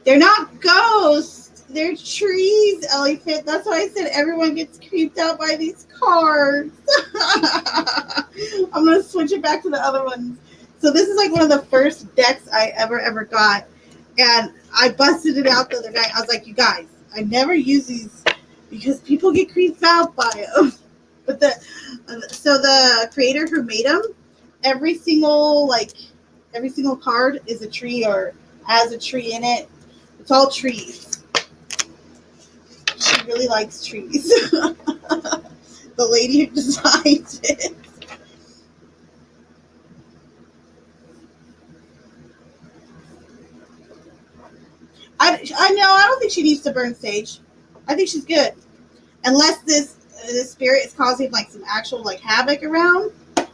They're not ghosts. They're trees, Elephant. That's why I said everyone gets creeped out by these cards. I'm going to switch it back to the other ones. So this is like one of the first decks I ever got. And I busted it out the other night. I was like, you guys, I never use these because people get creeped out by them. But the creator who made them, every single card is a tree or has a tree in it. It's all trees. She really likes trees. The lady who designed it. I know. I don't think she needs to burn sage. I think she's good, unless this spirit is causing like some actual like havoc around.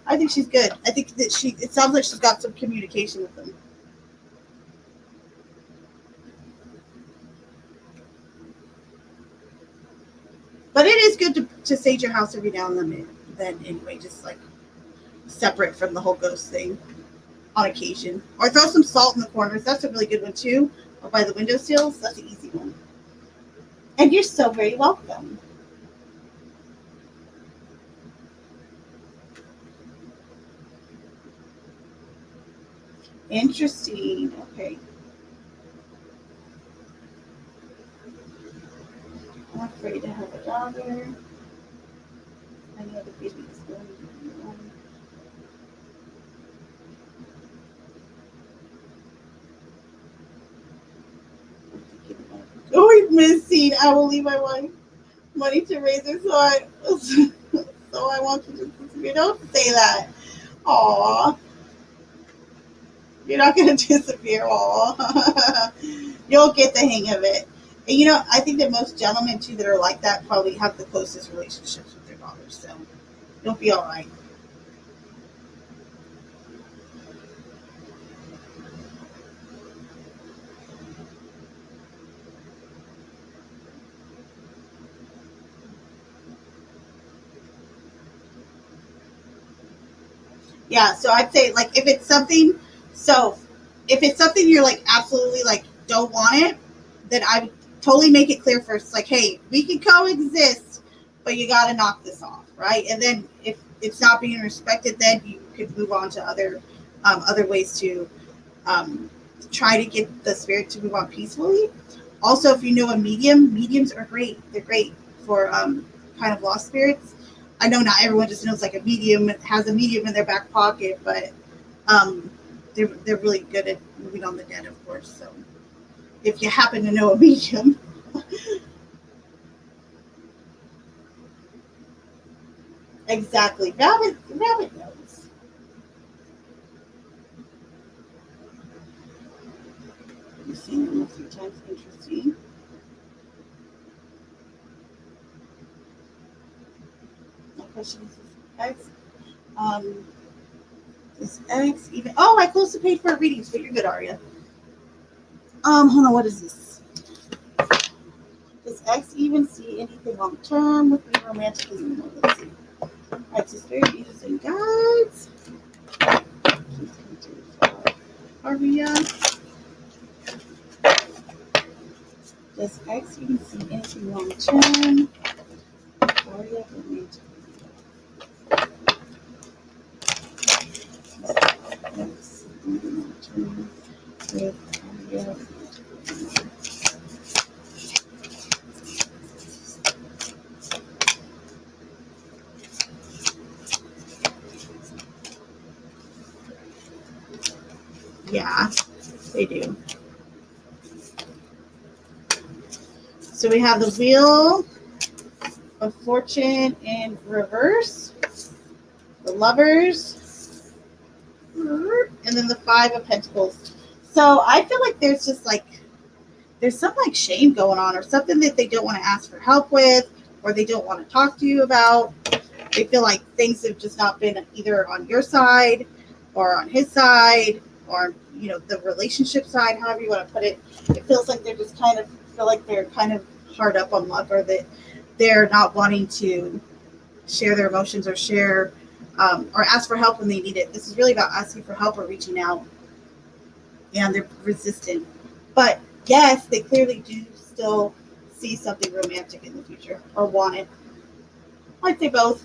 I think she's good. I think that it sounds like she's got some communication with them. But it is good to sage your house every now and then anyway, just like separate from the whole ghost thing on occasion. Or throw some salt in the corners. That's a really good one too. Or by the window sills. That's an easy one. And you're so very welcome. Interesting. Okay. I'm afraid to have a daughter. I know the baby is going to be one. Oh, missing. I will leave my wife money to raise her, so I want you to disappear. Don't say that. Aw. You're not going to disappear. Aw. You'll get the hang of it. And I think that most gentlemen, too, that are like that probably have the closest relationships with their daughters. So you'll be all right. Yeah, so I'd say, like, if it's something, so if it's something you're like absolutely like don't want it, then I would totally make it clear first, like, hey, we can coexist, but you got to knock this off, right? And then if it's not being respected, then you could move on to other ways to try to get the spirit to move on peacefully. Also, if you know a medium, mediums are great. They're great for kind of lost spirits. I know not everyone just knows like a medium has a medium in their back pocket, but um, they're really good at moving on the dead, of course. So if you happen to know a medium, exactly, rabbit knows. You've seen them a few times. Interesting. My question is X. Um, is X even? Oh, I closed the page for readings, but you're good, Aria. Hold on. What is this? Does X even see anything long term with me romantically? Let's see. X is very interesting, guys. Aria, does X even see anything long term? Aria, romantically. X long term with Aria. Yeah, they do. So we have the Wheel of Fortune in reverse, the Lovers, and then the Five of Pentacles. So I feel like there's just like there's some like shame going on, or something that they don't want to ask for help with, or they don't want to talk to you about. They feel like things have just not been either on your side or on his side, or the relationship side, however you want to put it. It feels like they're just kind of feel like they're kind of hard up on love, or that they're not wanting to share their emotions or share or ask for help when they need it. This is really about asking for help or reaching out, and they're resistant. But yes, they clearly do still see something romantic in the future or want it. I'd say both.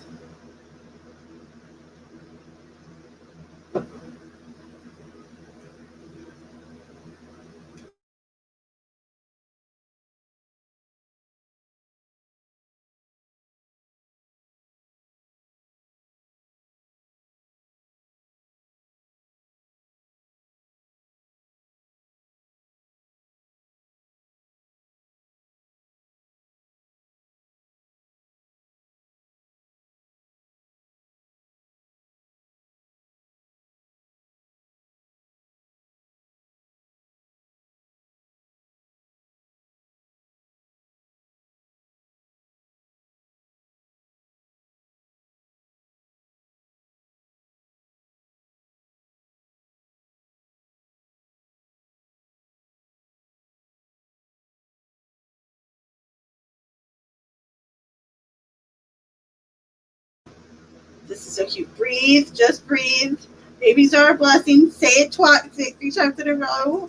This is so cute. Breathe, just breathe. Babies are a blessing. Say it twice, say it 3 times in a row.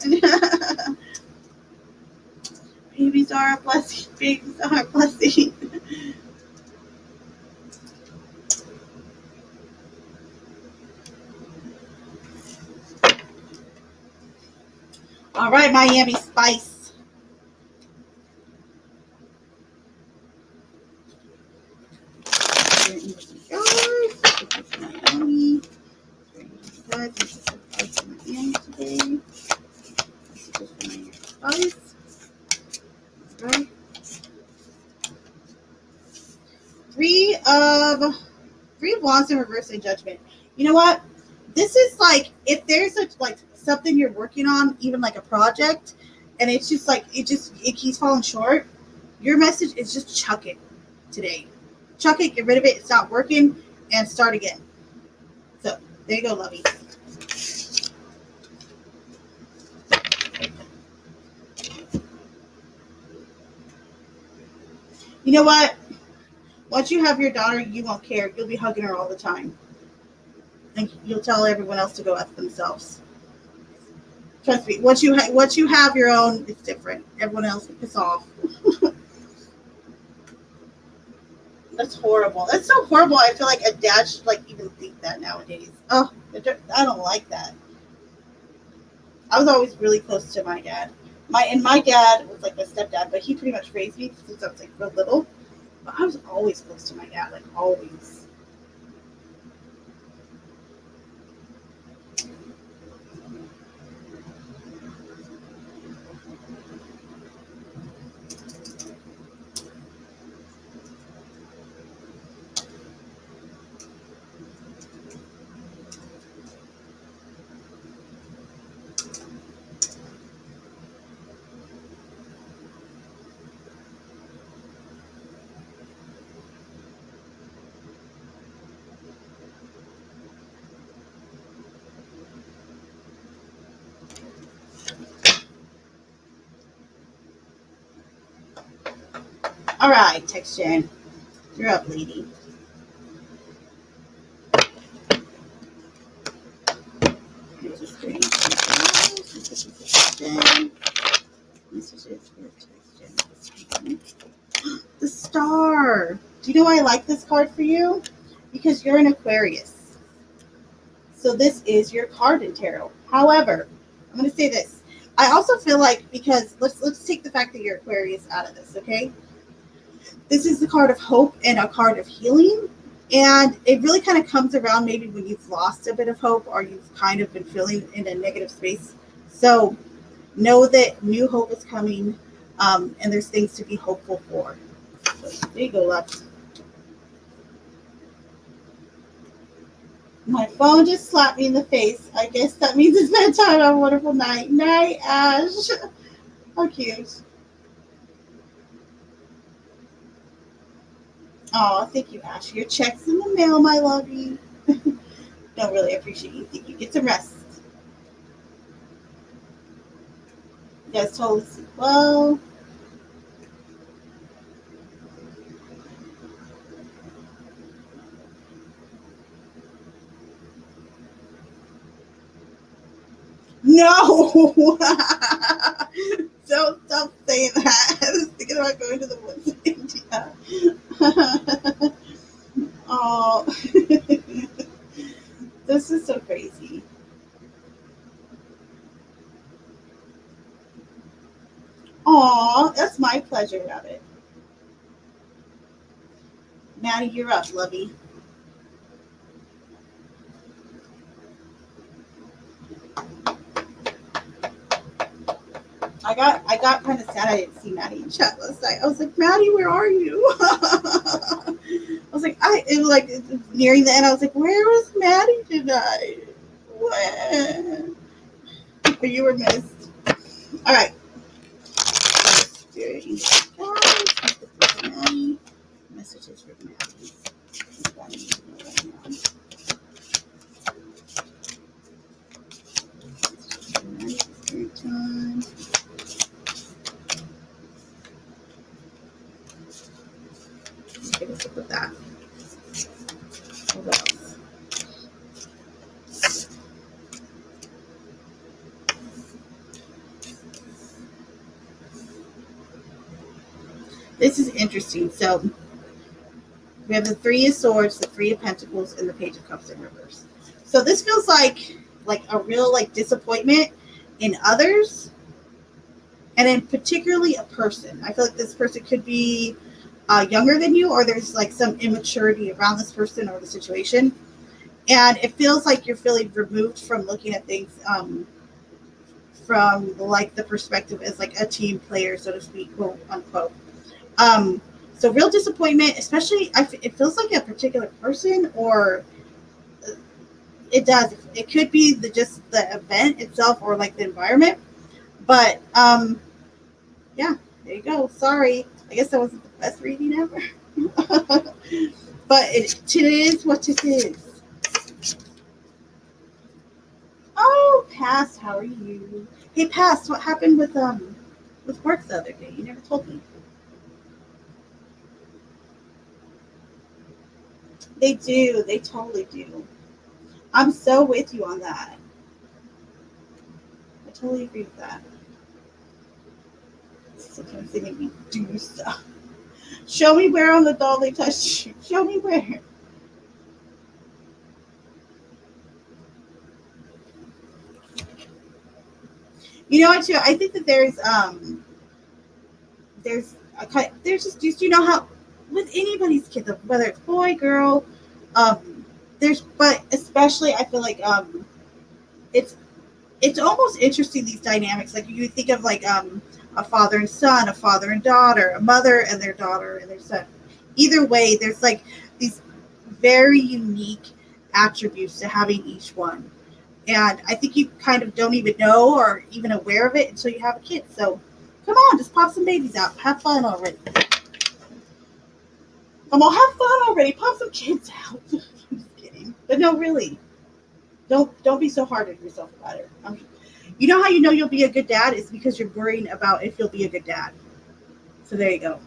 Babies are a blessing. Babies are a blessing. All right, Miami Spice. Miami. Guys, this is Spice in Miami today. This is just Miami Spice. All right. Three of Wands in reverse and Judgment. You know what? This is like if there's like something you're working on, even like a project, and it's just like it keeps falling short. Your message is just chuck it today. Chuck it, get rid of it. It's not working, and start again. So there you go, lovey. You know what? Once you have your daughter, you won't care. You'll be hugging her all the time, and you'll tell everyone else to go after themselves. Trust me. Once you have your own, it's different. Everyone else will piss off. That's horrible. That's so horrible. I feel like a dad should like even think that nowadays. Oh, I don't like that. I was always really close to my dad. My dad was like my stepdad, but he pretty much raised me since I was like real little. But I was always close to my dad, like always. All right, text Jen. You're up, lady. The star. Do you know why I like this card for you? Because you're an Aquarius. So this is your card in tarot. However, I'm going to say this. I also feel like because let's take the fact that you're Aquarius out of this, okay? This is the card of hope and a card of healing. And it really kind of comes around maybe when you've lost a bit of hope or you've kind of been feeling in a negative space. So know that new hope is coming, and there's things to be hopeful for. So there you go, love. My phone just slapped me in the face. I guess that means it's bedtime. Have a wonderful night. Night, Ash. How cute. Oh, thank you, Ash. Your check's in the mail, my lovey. Don't really appreciate you. Think you get some rest. You guys totally sleep well. No! Don't stop saying that. I was thinking about going to the woods in India. Oh, this is so crazy. Aw, that's my pleasure of it. Maddie, you're up, lovey. I got kind of sad I didn't see Maddie in chat last night. I was like, Maddie, where are you? I was like, it was like nearing the end. I was like, where was Maddie tonight? When? But you were missed. All right. Maddie. Messages for Maddie. Time. With that. What else? This is interesting. So we have the Three of Swords, the Three of Pentacles, and the Page of Cups in reverse. So this feels like a real like disappointment in others, and in particularly a person. I feel like this person could be younger than you, or there's like some immaturity around this person or the situation, and it feels like you're feeling removed from looking at things from like the perspective as like a team player, so to speak, quote unquote. So real disappointment, especially it feels like a particular person, or it does. It could be just the event itself or like the environment. But yeah, there you go. Sorry, I guess that wasn't the best reading ever. But it is what it is. Oh, Past, how are you? Hey, Past, what happened with work the other day? You never told me. They do. They totally do. I'm so with you on that. I totally agree with that. Sometimes they make me do stuff. Show me where on the doll they touched you. Show me where. You know what? Too, I think that there's just you know how with anybody's kid, whether it's boy, girl, but especially I feel like it's it's almost interesting these dynamics. Like you think of like a father and son, a father and daughter, a mother and their daughter and their son. Either way, there's like these very unique attributes to having each one. And I think you kind of don't even know or even aware of it until you have a kid. So come on, just pop some babies out. Have fun already. Come on, have fun already. Pop some kids out. I'm just kidding. But no, really. Don't be so hard on yourself about it. You know how you know you'll be a good dad is because you're worrying about if you'll be a good dad. So there you go.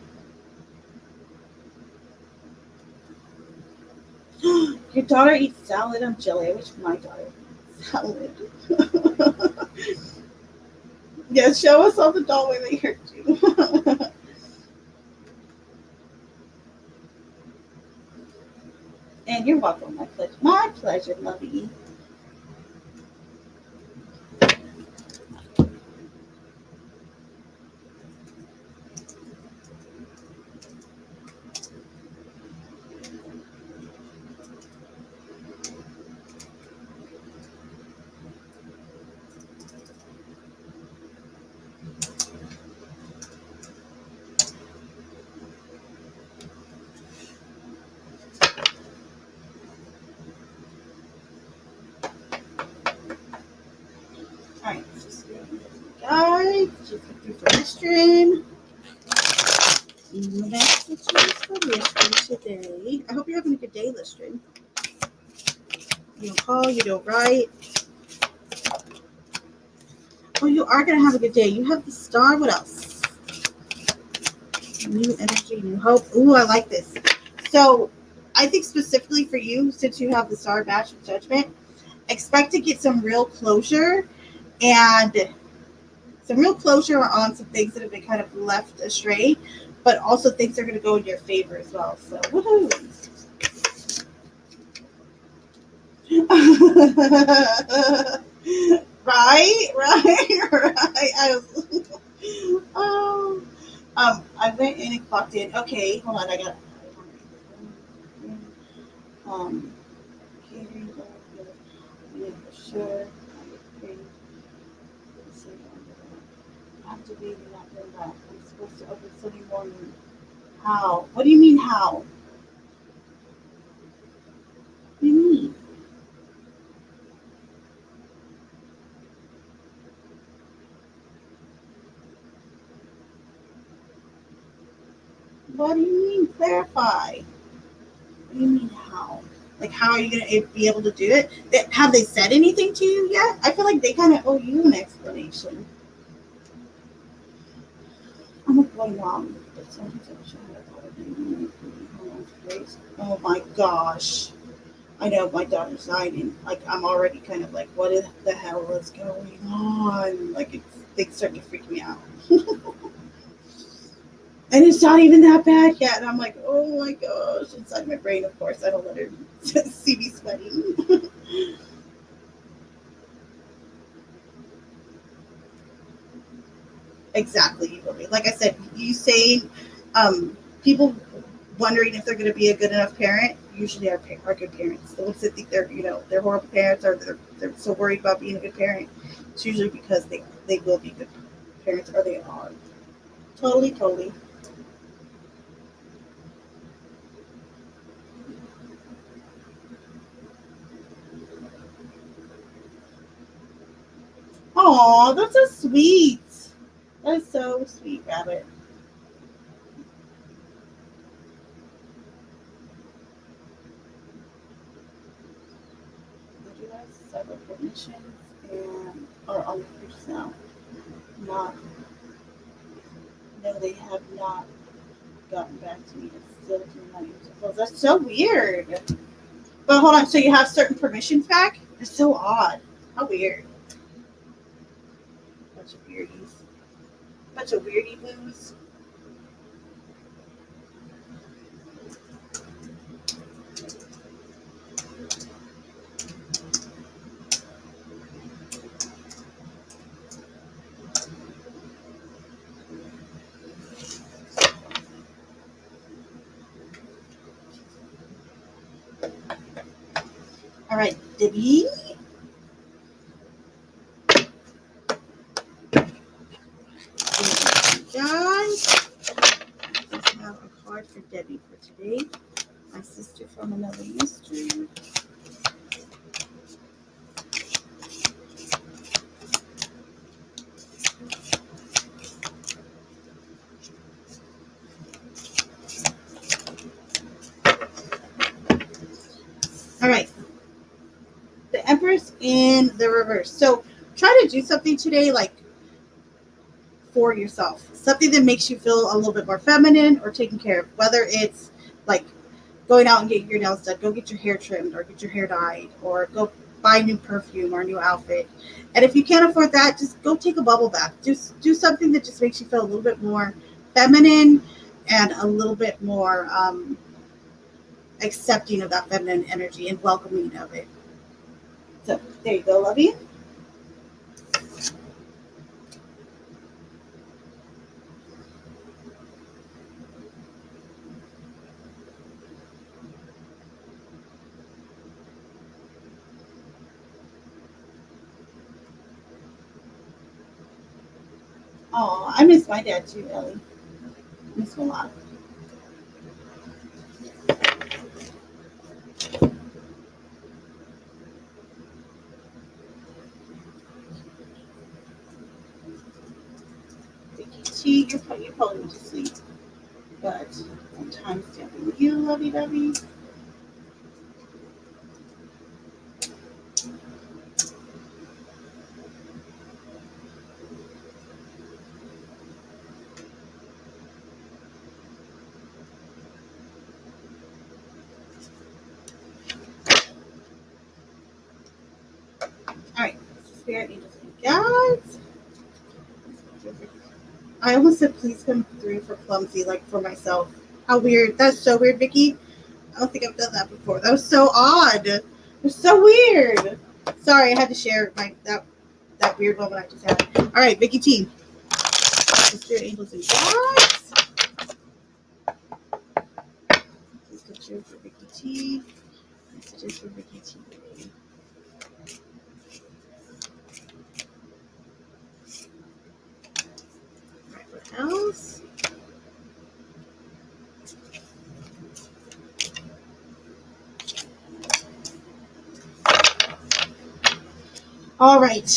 Your daughter eats salad. I'm jelly. I wish my daughter eats salad. Yeah, show us all the doll way they hurt you. And you're welcome. My pleasure. My pleasure, lovey. Alright, just guys, just get through the restroom. That's the choice for Listrin today. I hope you're having a good day, Listrin. You don't call, you don't write. Oh, you are going to have a good day. You have the star. What else? New energy, new hope. Ooh, I like this. So, I think specifically for you, since you have the star match of judgment, expect to get some real closure and on some things that have been kind of left astray, but also things are going to go in your favor as well. So, woohoo! right. Oh, I went in and clocked in. Okay, hold on. I got. Um, catering, yeah, for sure. Activating that. I'm supposed to open Sunday morning. How? What do you mean how? What do you mean? What do you mean? Clarify. What do you mean how? Like how are you gonna be able to do it? Have they said anything to you yet? I feel like they kind of owe you an explanation. I'm a boy mom, but sometimes I wish I had a daughter. Oh my gosh. I know my daughter's 9 and like I'm already kind of like, what the hell is going on? Like things start to freak me out. And it's not even that bad yet. And I'm like, oh my gosh. Inside my brain, of course, I don't let her see me sweating. Exactly. Like I said, you saying people wondering if they're going to be a good enough parent usually are good parents. The ones that think they're horrible parents or they're so worried about being a good parent, it's usually because they will be good parents or they are. Totally. Oh, that's so sweet. That's so sweet, Rabbit. Would you have several permissions and or on the first now? Not no, they have not gotten back to me. It's still doing my emails. That's so weird. But hold on, so you have certain permissions back? It's so odd. How weird. Bunch of weirdies. Bunch of weirdy boos. All right, Debbie. Guys, let's have a card for Debbie for today. My sister from another mister. All right. The Empress in the reverse. So try to do something today like for yourself. Something that makes you feel a little bit more feminine or taken care of. Whether it's like going out and getting your nails done, go get your hair trimmed or get your hair dyed or go buy new perfume or a new outfit. And if you can't afford that, just go take a bubble bath. Just do something that just makes you feel a little bit more feminine and a little bit more accepting of that feminine energy and welcoming of it. So there you go, lovey. Oh, I miss my dad too, Ellie. I miss him a lot. Vicky T, you probably went to sleep, but I'm time stamping you, lovey dovey. All right, spirit angels and guides. I almost said please come through for clumsy, like for myself. How weird. That's so weird, Vicky. I don't think I've done that before. That was so odd. It was so weird. Sorry, I had to share that weird moment I just had. All right, Vicky T. Spirit angels and guides. Please come through for Vicky T. Messages for Vicky T. All right, what else? All right.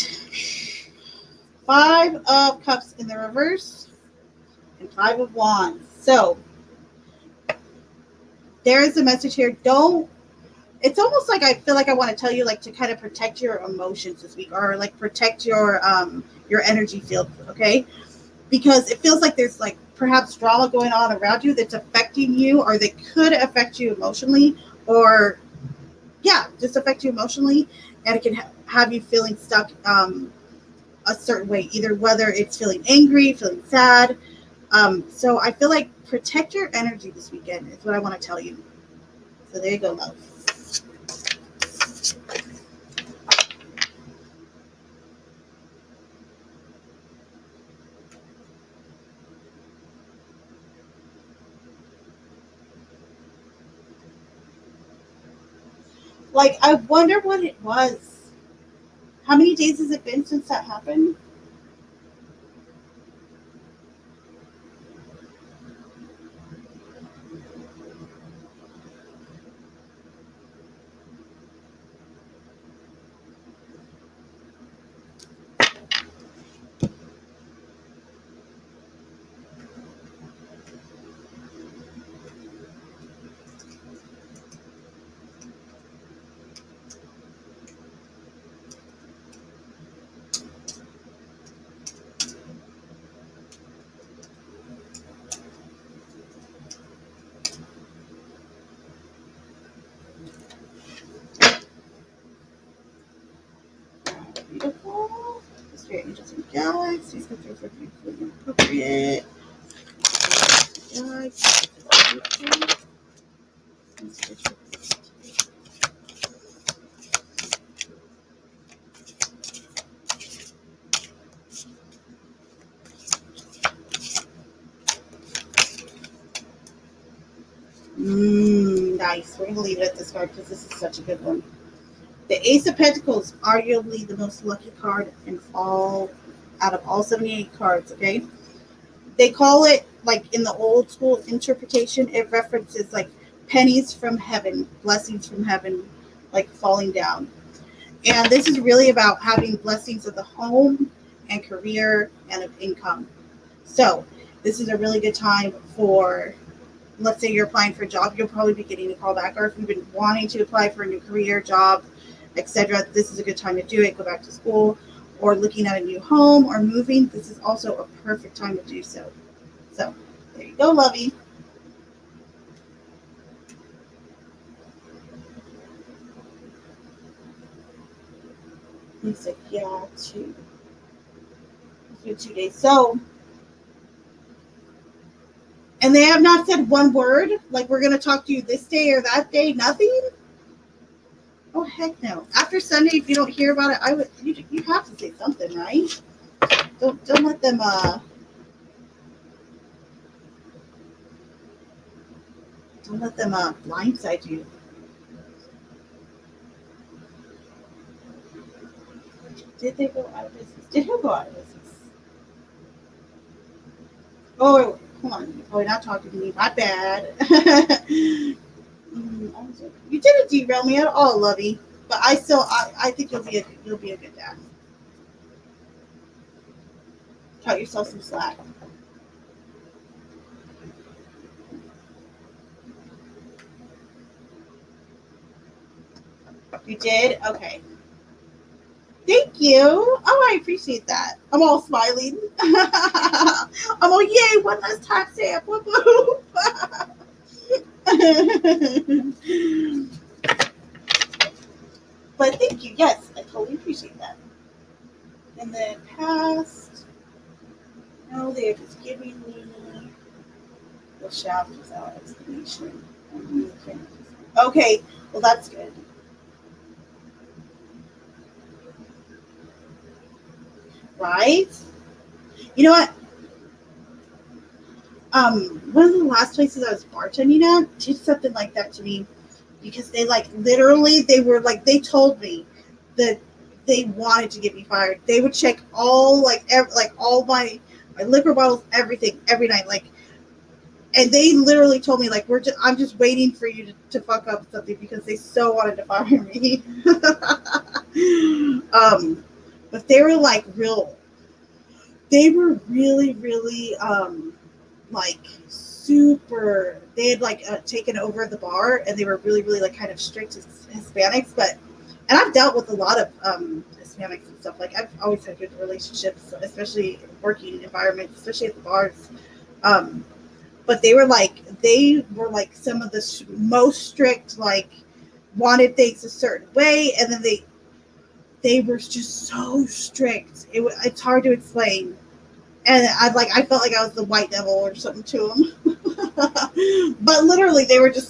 5 of Cups in the reverse and 5 of Wands. So there is a message here. It's almost like I feel like I want to tell you like to kind of protect your emotions this week or like protect your energy field, okay? Because it feels like there's like perhaps drama going on around you that's affecting you or that could affect you emotionally or just affect you emotionally, and it can have you feeling stuck a certain way, either whether it's feeling angry, feeling sad. So I feel like protect your energy this weekend is what I want to tell you. So there you go, love. Like, I wonder what it was. How many days has it been since that happened? Beautiful. Spirit angels and guides, please come through for beautifully appropriate. Guides, nice. We're going to leave it at this card because this is such a good one. The Ace of Pentacles, arguably the most lucky card in all, out of all 78 cards, okay? They call it, like in the old school interpretation, it references like pennies from heaven, blessings from heaven, like falling down. And this is really about having blessings of the home and career and of income. So this is a really good time for, let's say you're applying for a job, you'll probably be getting a call back, or if you've been wanting to apply for a new career, job, etc., this is a good time to do it. Go back to school, or looking at a new home or moving, this is also a perfect time to do so. So there you go, lovey. He's like, yeah, 2 days. So, and they have not said one word, like we're going to talk to you this day or that day, nothing? Oh, heck no. After Sunday, if you don't hear about it, you have to say something, right? Don't let them, blindside you. Did they go out of business? Did who go out of business? Oh, hold on. Oh, you're not talking to me. My bad. You didn't derail me at all, Lovey. But I think you'll be a good dad. Cut yourself some slack. You did? Okay. Thank you. Oh, I appreciate that. I'm all smiling. I'm all, yay, one less tax stamp. Whoop, whoop. But thank you. Yes, I totally appreciate that. And then past. No, they're just giving me the shaft without explanation. Okay, well, that's good. Right? You know what? One of the last places I was bartending at did something like that to me, because they they told me that they wanted to get me fired. They would check all all my liquor bottles, everything, every night, and they literally told me I'm just waiting for you to fuck up something, because they so wanted to fire me. But they were really, really super. They had taken over the bar, and they were really, really kind of strict Hispanics. And I've dealt with a lot of Hispanics and stuff. I've always had good relationships, especially in working environments, especially at the bars. But they were some of the most strict, wanted things a certain way, and then they were just so strict. It's hard to explain. And I felt like I was the white devil or something to them. But literally, they were just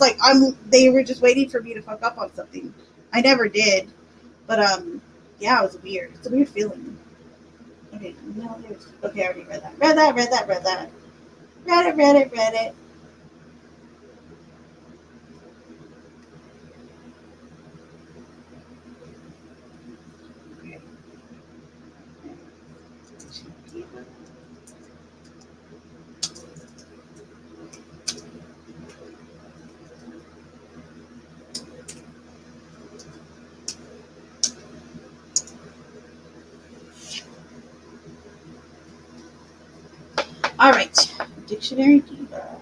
they were just waiting for me to fuck up on something. I never did. But yeah, it was weird. It's a weird feeling. Okay, no, okay, I already read that. Read that. Read it. Okay. All right, Dictionary Diva.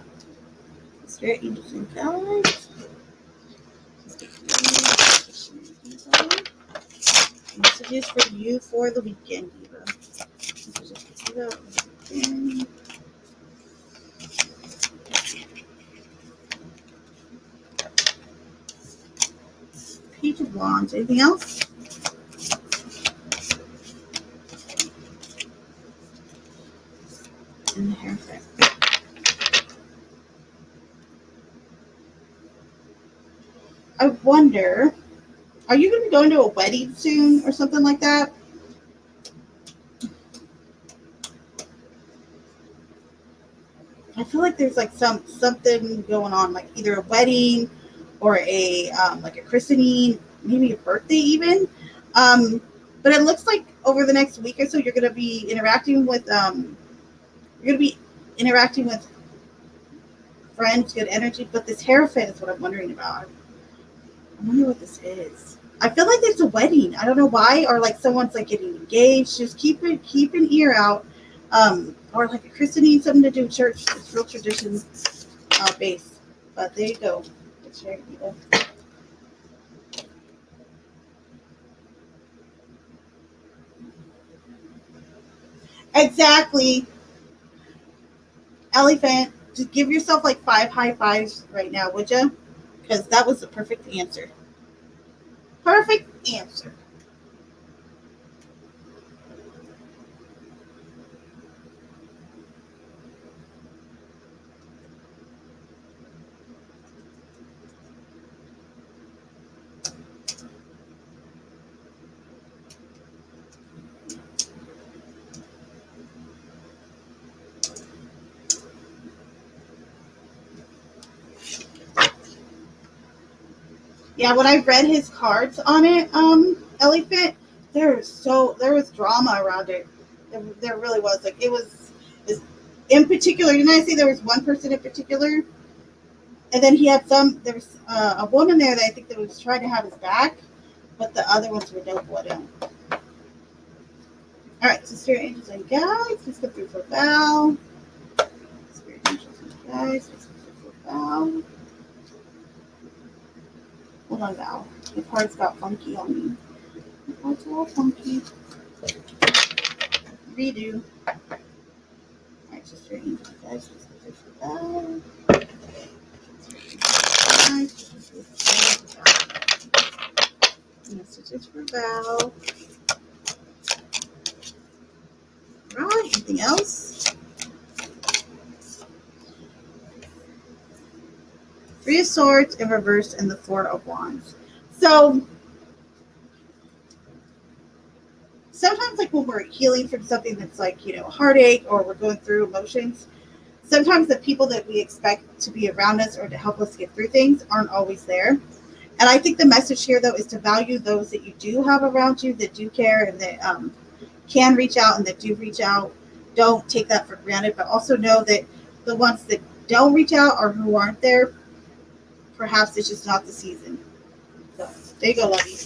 Spirit Angels and Guides. Messages for you for the weekend, Diva. Page of Wands. Anything else? Perfect. I wonder, are you going to be going to a wedding soon or something like that? I feel like there's like something going on, like either a wedding or a like a christening, maybe a birthday even. Um, but it looks like over the next week or so, you're going to be interacting with friends, good energy. But this Hierophant is what I'm wondering about. I wonder what this is. I feel like it's a wedding. I don't know why, or like someone's like getting engaged. Just keep an ear out, or like a christening, something to do with church. It's real tradition based. But there you go. It's very people. Exactly, elephant. Just give yourself like 5 high fives right now, would you? Because that was the perfect answer. Perfect answer. Yeah, when I read his cards on it, elephant, there was drama around it. There really was. Like it was in particular. Didn't I say there was one person in particular? And then he had there was a woman there that I think that was trying to have his back, but the other ones were dope with him. All right, so spirit angels and guides, let's go through for Val. Spirit angels and guides, let's go through for Val. Hold on, Val. The cards got funky on me. The cards are all funky. Redo. All right, so spirit angels and guides, let's go through for Val. Messages for Val. All right, anything else? Three of Swords in reverse and the Four of Wands. So sometimes, like when we're healing from something that's like, heartache or we're going through emotions, sometimes the people that we expect to be around us or to help us get through things aren't always there. And I think the message here, though, is to value those that you do have around you that do care and that can reach out and that do reach out. Don't take that for granted, but also know that the ones that don't reach out or who aren't there, perhaps it's just not the season. So there you go, lovey.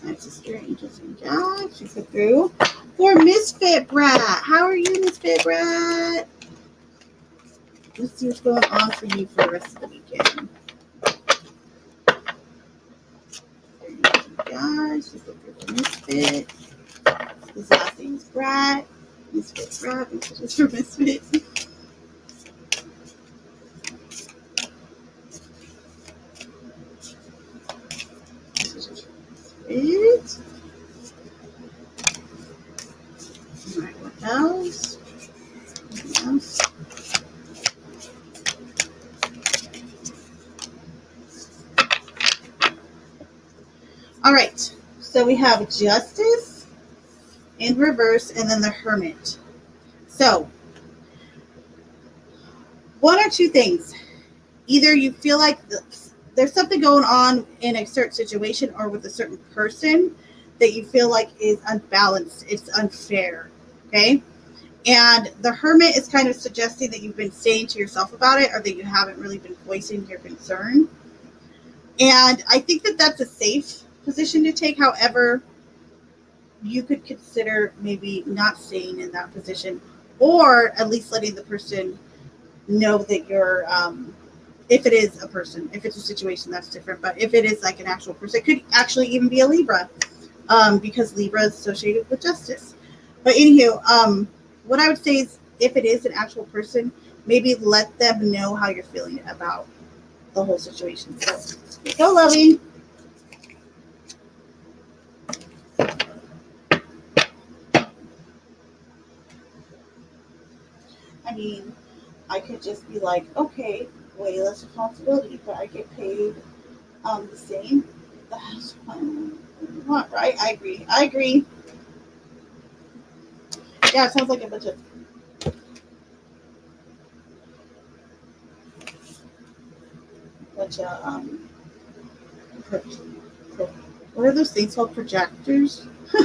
That's a strange job. She put through for Misfit Brat. How are you, Misfit Brat? Let's see what's going on for you for the rest of the weekend. Guys, just look for Misfit. His last name is Brat. Misfit Brat. Just for Misfit. Misfit. Alright, what else? What else? Alright, so we have Justice in reverse and then the Hermit. So, one or two things. Either you feel like there's something going on in a certain situation or with a certain person that you feel like is unbalanced, it's unfair. Okay. And the hermit is kind of suggesting that you've been saying to yourself about it, or that you haven't really been voicing your concern. And I think that that's a safe position to take. However, you could consider maybe not staying in that position, or at least letting the person know that you're, if it is a person, if it's a situation, that's different. But if it is like an actual person, it could actually even be a Libra, because Libra is associated with justice. But anywho, what I would say is, if it is an actual person, maybe let them know how you're feeling about the whole situation. So, go, lovey. I mean, I could just be like, okay, way less responsibility, but I get paid the same. That's what, right? I agree. I agree. Yeah, it sounds like a bunch of pro, pro, what are those things called? Projectors. Do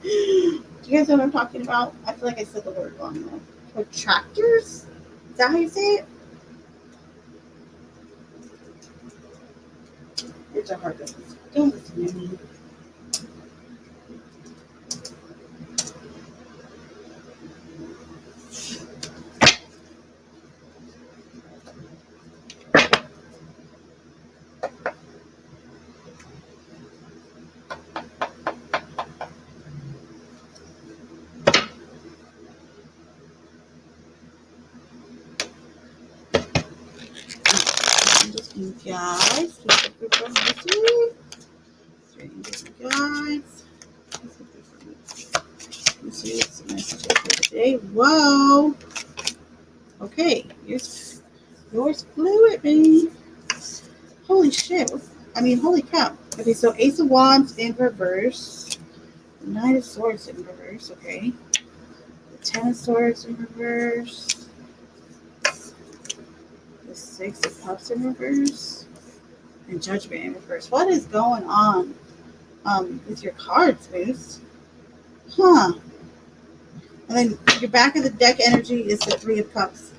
you guys know what I'm talking about? I feel like I said the word wrong though. Protractors? Is that how you say it? It's a hard one. Don't listen to me. Just you guys. Guys. Let's see what's the message for today. Whoa. Okay. Yours flew at me. Holy shit. I mean, holy cow. Okay, so Ace of Wands in reverse. Knight of Swords in reverse. Okay. The Ten of Swords in reverse. The Six of Cups in reverse. And Judgment in reverse. What is going on with your cards, Moose? Huh. And then your back of the deck energy is the Three of Cups.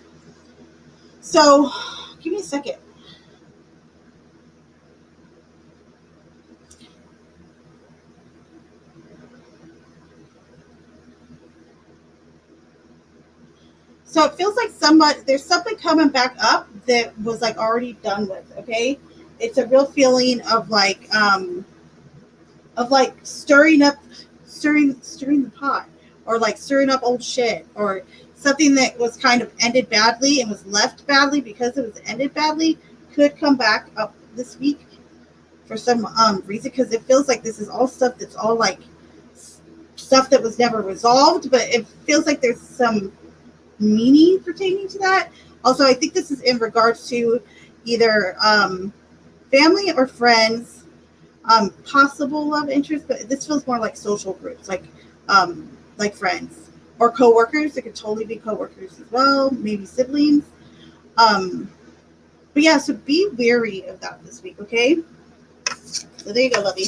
So, give me a second. So it feels like there's something coming back up that was like already done with. Okay, it's a real feeling of like stirring the pot, or like stirring up old shit, or something that was kind of ended badly and was left badly because it was ended badly, could come back up this week for some reason, because it feels like this is all stuff that's all like stuff that was never resolved, but it feels like there's some meaning pertaining to that. Also, I think this is in regards to either family or friends, possible love interest, but this feels more like social groups, like friends or coworkers. It could totally be coworkers as well, maybe siblings. Um, but yeah, so be wary of that this week, okay? So there you go, lovey.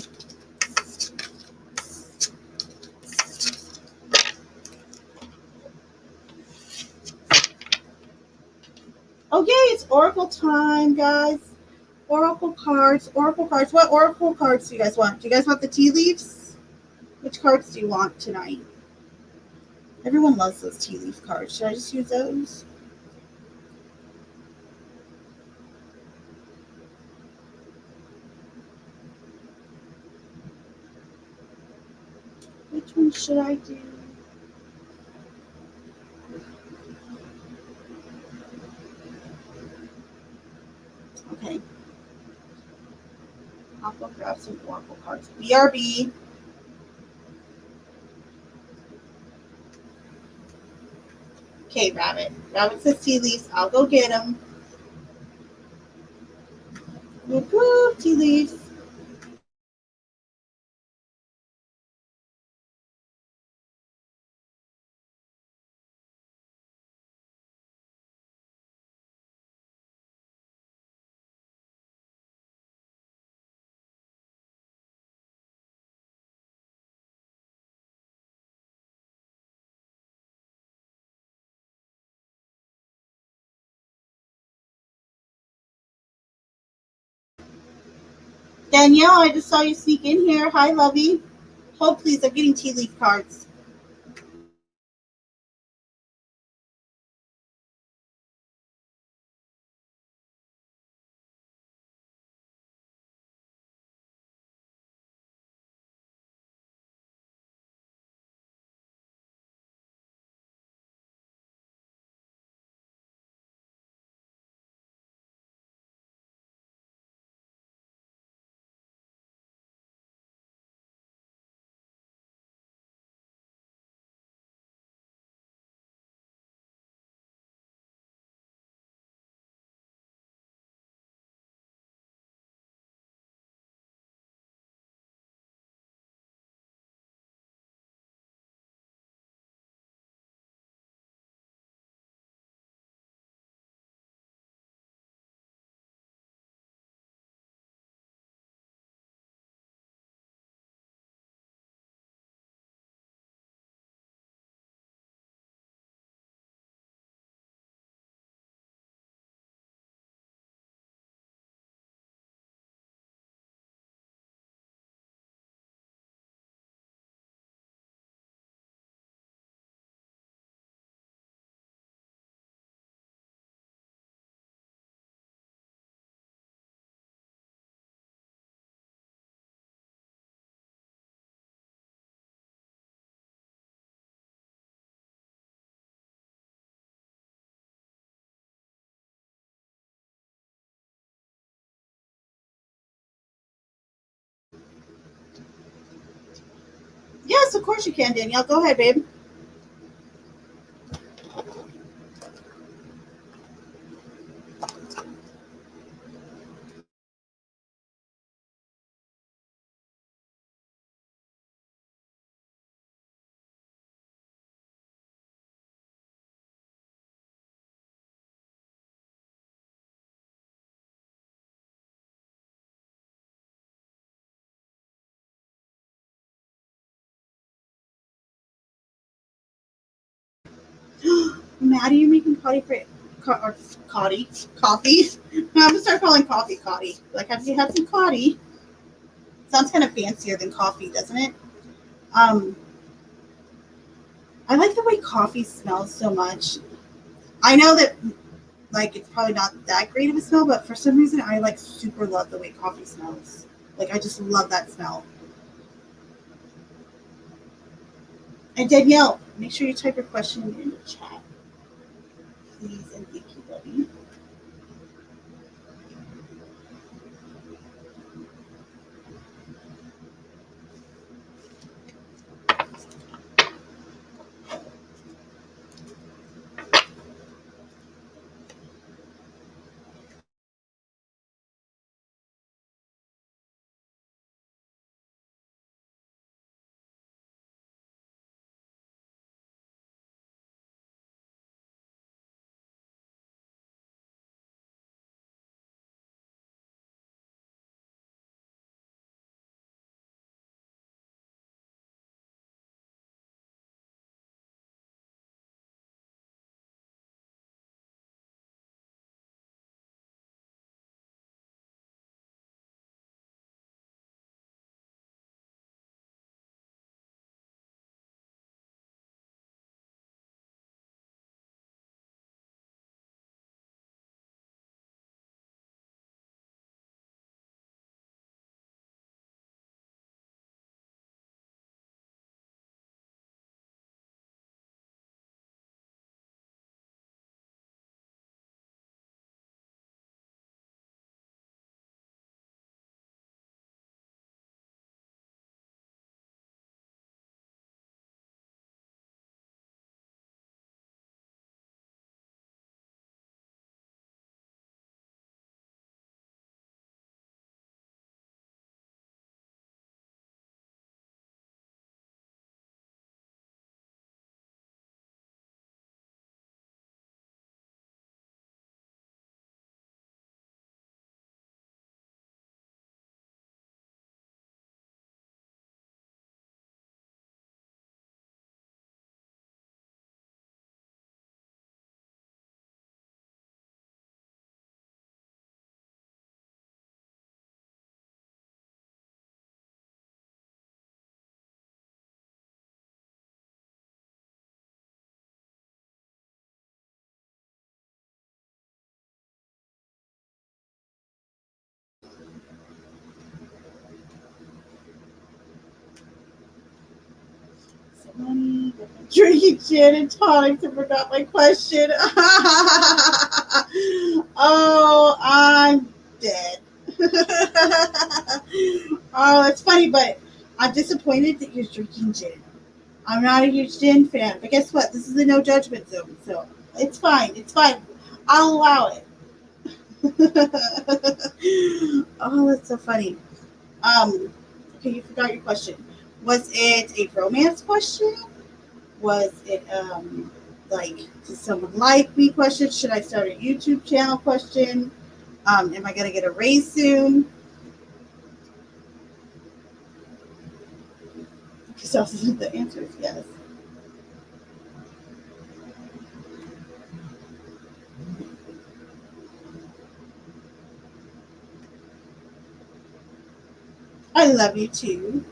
Okay, it's Oracle time, guys. Oracle cards, Oracle cards. What Oracle cards do you guys want? Do you guys want the tea leaves? Which cards do you want tonight? Everyone loves those tea leaf cards. Should I just use those? Which one should I do? Okay, I'll go grab some Oracle cards. BRB. Okay, Rabbit. Rabbit says tea leaves. I'll go get them. Whoop, whoop, tea leaves. Danielle, I just saw you sneak in here. Hi, lovey. Hold, please. I'm getting tea leaf cards. Yes, of course you can, Danielle. Go ahead, babe. Maddie, you're making coffee for or coffee. I'm gonna start calling coffee. Like, have you had some coffee? Sounds kind of fancier than coffee, doesn't it? Um, I like the way coffee smells so much. I know that like it's probably not that great of a smell, but for some reason I like super love the way coffee smells. Like I just love that smell. And Danielle, make sure you type your question in the chat, please, and thank you, buddy. Money, drinking gin and tonics. I forgot my question. Oh, I'm dead. Oh, that's funny, but I'm disappointed that you're drinking gin. I'm not a huge gin fan, but guess what? This is a no judgment zone, so it's fine. It's fine. I'll allow it. Oh, that's so funny. Okay, you forgot your question. Was it a romance question? Was it like does someone like me question? Should I start a YouTube channel question? Am I gonna get a raise soon? So the answer is yes. I love you too.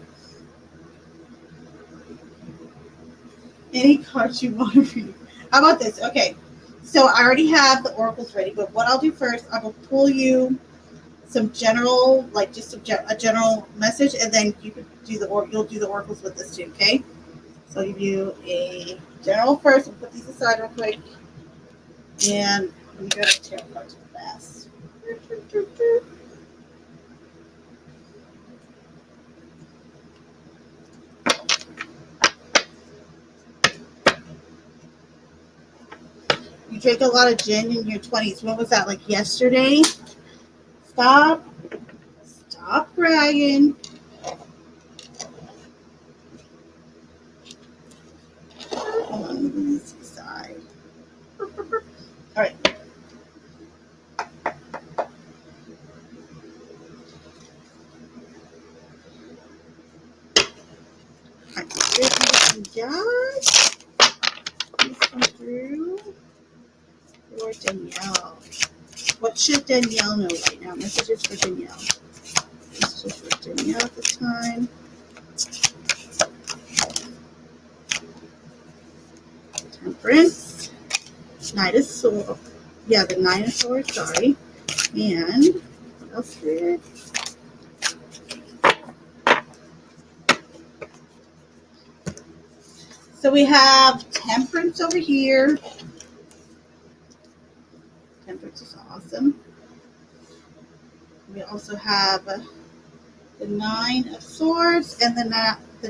Any cards you want to read. How about this? Okay, so I already have the oracles ready, but what I'll do first, I will pull you some general, like just a general message, and then you could do you'll do the oracles with this too. Okay. So I'll give you a general first. We'll put these aside real quick. And let me go to tarot cards fast. You drank a lot of gin in your 20s. What was that, like yesterday? Stop. Stop bragging. Hold on, let me side. All right. All right. Here's what we got. Please come through for Danielle. What should Danielle know right now? Messages for Danielle. Messages for Danielle at this time. Temperance. Knight of Swords. Yeah, the Nine of Swords, sorry. And what else did? So we have Temperance over here. Temperance is awesome. We also have the Nine of Swords and the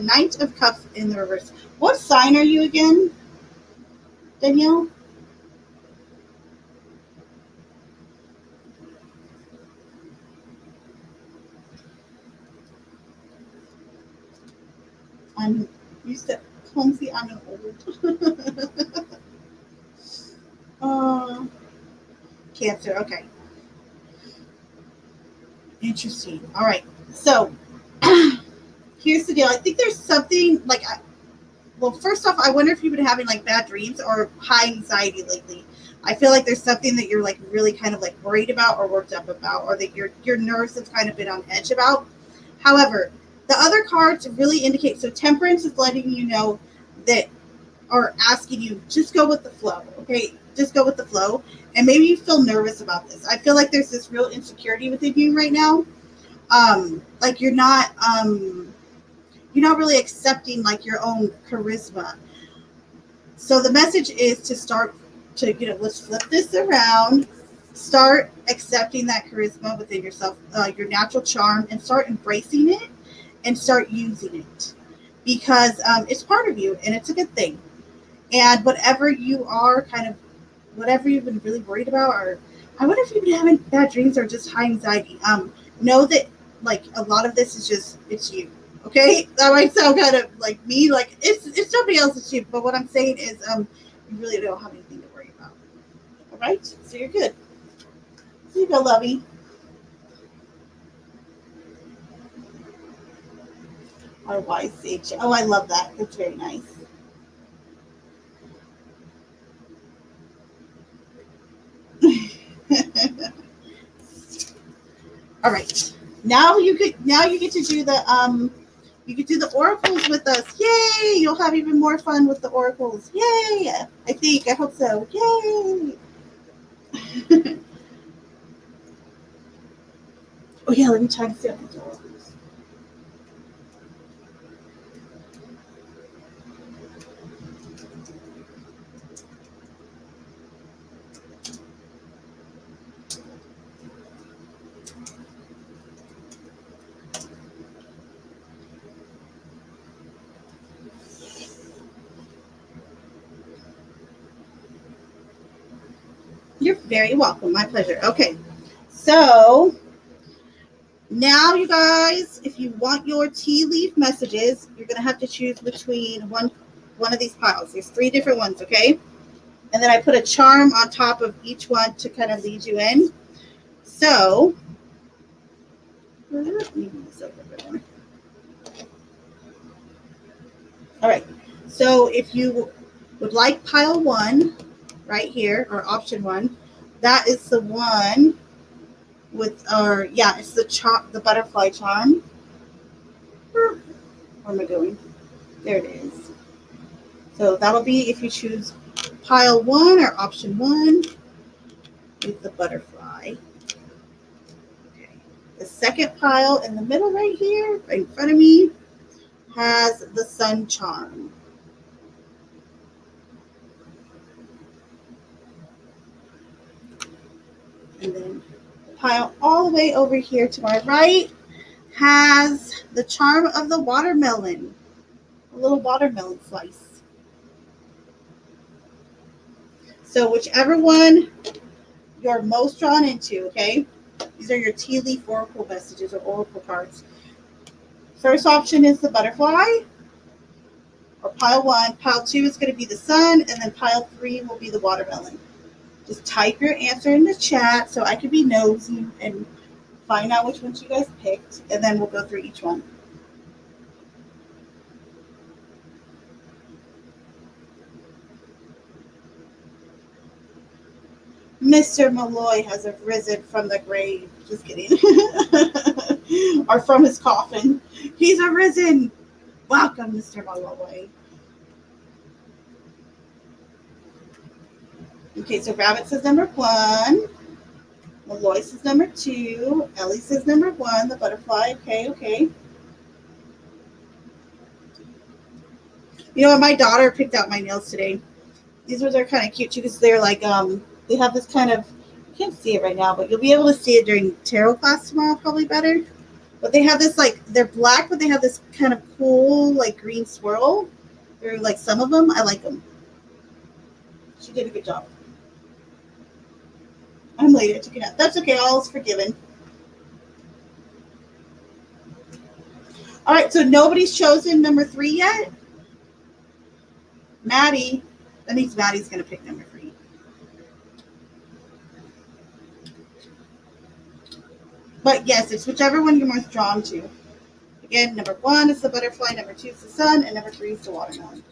Knight of Cups in the reverse. What sign are you again, Danielle? I'm you said clumsy. I'm an old. uh, Cancer. Okay, interesting. All right. So here's the deal. I think there's something like well, first off, I wonder if you've been having like bad dreams or high anxiety lately. I feel like there's something that you're like really kind of like worried about or worked up about, or that your nerves have kind of been on edge about. However, the other cards really indicate so Temperance is letting you know that or asking you just go with the flow, okay? Just go with the flow. And maybe you feel nervous about this. I feel like there's this real insecurity within you right now. Like you're not really accepting like your own charisma. So the message is to start to, let's flip this around. Start accepting that charisma within yourself, your natural charm, and start embracing it and start using it because it's part of you and it's a good thing. And whatever you are kind of, whatever you've been really worried about, or I wonder if you've been having bad dreams or just high anxiety, know that like a lot of this is just, it's you. Okay, that might sound kind of like me, like it's nobody else's shit. But what I'm saying is, you really don't have anything to worry about. All right, so you're good. So you go, Lovey. Our wise sage. Oh, I love that. That's very nice. All right. Now you get to do the you can do the oracles with us. Yay! You'll have even more fun with the oracles. Yay! I think. I hope so. Yay! Oh yeah, let me try to see these oracles. Very welcome. My pleasure. Okay. So now, you guys, if you want your tea leaf messages, you're going to have to choose between one of these piles. There's 3 different ones, okay? And then I put a charm on top of each one to kind of lead you in. So, all right. So if you would like pile 1 right here, or option 1, that is the one with it's the butterfly charm. Where am I going? There it is. So that'll be if you choose pile 1 or option 1 with the butterfly. Okay. The second pile in the middle right here, right in front of me, has the sun charm. And then the pile all the way over here to my right has the charm of the watermelon, a little watermelon slice. So whichever one you're most drawn into, okay? These are your tea leaf oracle messages or oracle cards. First option is the butterfly, or pile 1. Pile 2 is going to be the sun, and then pile 3 will be the watermelon. Just type your answer in the chat so I can be nosy and find out which ones you guys picked, and then we'll go through each one. Mr. Malloy has arisen from the grave. Just kidding. Or from his coffin. He's arisen. Welcome, Mr. Malloy. Okay, so Rabbit says number 1. Malloy says number 2. Ellie says number 1, the butterfly. Okay. You know what? My daughter picked out my nails today. These ones are kind of cute too because they're like, they have this kind of, you can't see it right now, but you'll be able to see it during tarot class tomorrow, probably better. But they have this, like, they're black, but they have this kind of cool, like, green swirl. They're like some of them. I like them. She did a good job. I'm late. I took it out. That's okay. All's forgiven. All right. So nobody's chosen number 3 yet? Maddie. That means Maddie's going to pick number 3. But yes, it's whichever one you're most drawn to. Again, number 1 is the butterfly, number 2 is the sun, and number 3 is the watermelon.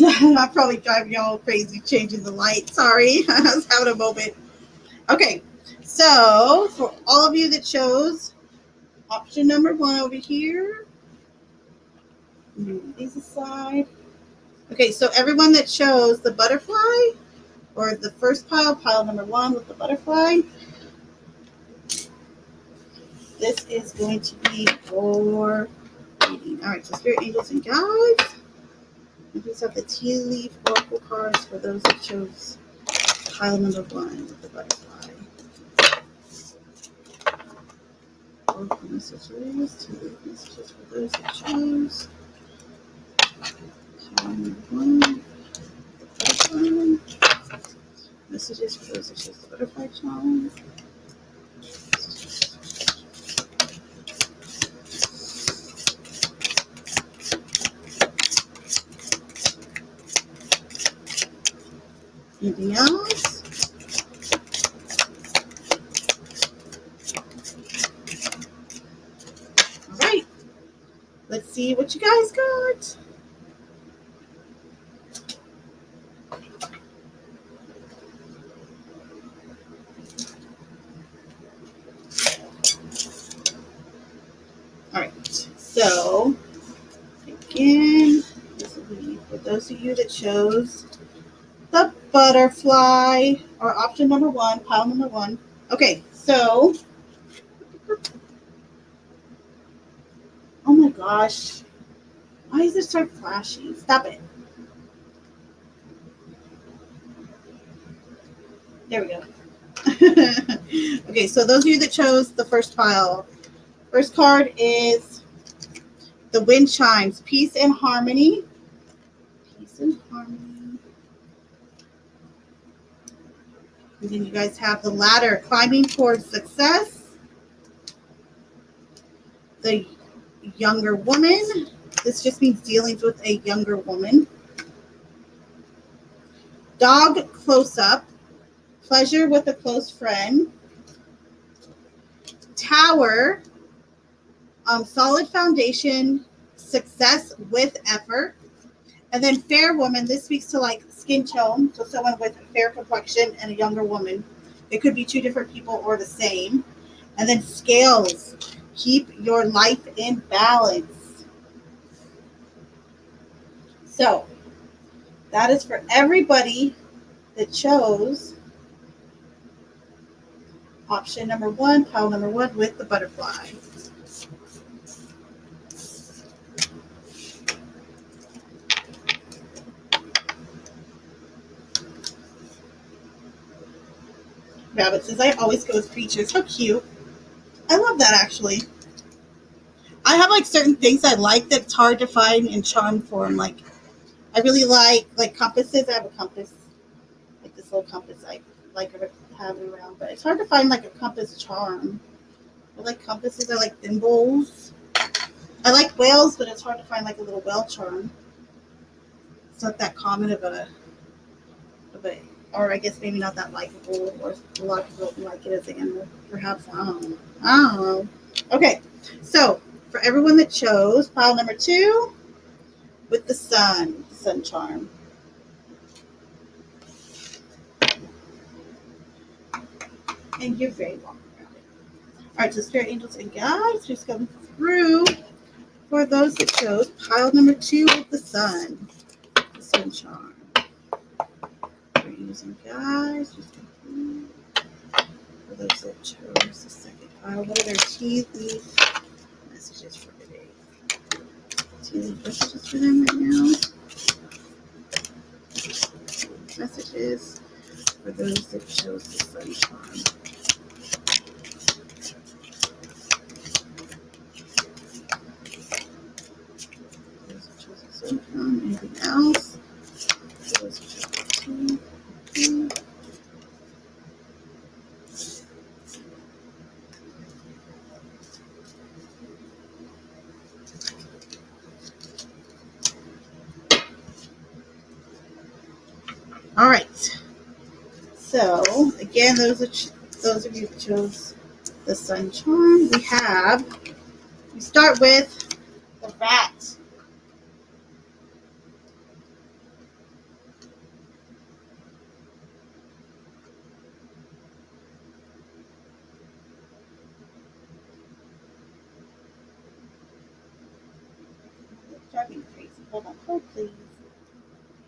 I'm probably driving y'all crazy changing the light. Sorry. I was having a moment. Okay. So, for all of you that chose option number 1 over here, move these aside. Okay, so everyone that chose the butterfly, or the first pile number 1 with the butterfly, this is going to be for reading. All right, so spirit angels and guides. These are the tea leaf oracle cards for those that chose pile number 1 with the butterfly. Oracle messages, tea leaf messages for those that chose pile number 1, the butterfly. Messages for those that chose the butterfly charm. Anything else? All right. Let's see what you guys got. All right. So, again, this will be for those of you that chose the butterfly, or option number 1, pile number 1. Okay, so, oh my gosh. Why is it start flashing? Stop it. There we go. Okay, so those of you that chose the first pile, first card is the wind chimes, peace and harmony. Peace and harmony. And then you guys have the ladder, climbing towards success. The younger woman. This just means dealings with a younger woman. Dog close up. Pleasure with a close friend. Tower. Solid foundation. Success with effort. And then fair woman. This speaks to like skin tone. So someone with a fair complexion and a younger woman. It could be two different people or the same. And then scales. Keep your life in balance. So that is for everybody that chose option number 1, pile number 1 with the butterfly. Rabbit says, I always go with creatures. How cute. I love that actually. I have like certain things I like that's hard to find in charm form. Like I really like compasses. I have a compass, like this little compass I like to have around, but it's hard to find like a compass charm. I like compasses. I like thimbles. I like whales, but it's hard to find like a little whale charm. It's not that common of a, or I guess maybe not that likable, or a lot of people don't like it as an animal. Perhaps I don't know. Okay, so for everyone that chose pile number 2 with the sun charm. And you're very welcome. All right, so spirit angels and guides, just coming through for those that chose pile number 2 with the sun charm. Spirit angels and guides, just come through for those that chose the second pile. What are their tea leaf messages for today? Tea leaf messages for them right now. Messages for those that chose the sun charm. Anything else? All right. So again, those of you who chose the sun charm, we start with the rat. It's driving me crazy. Hold please.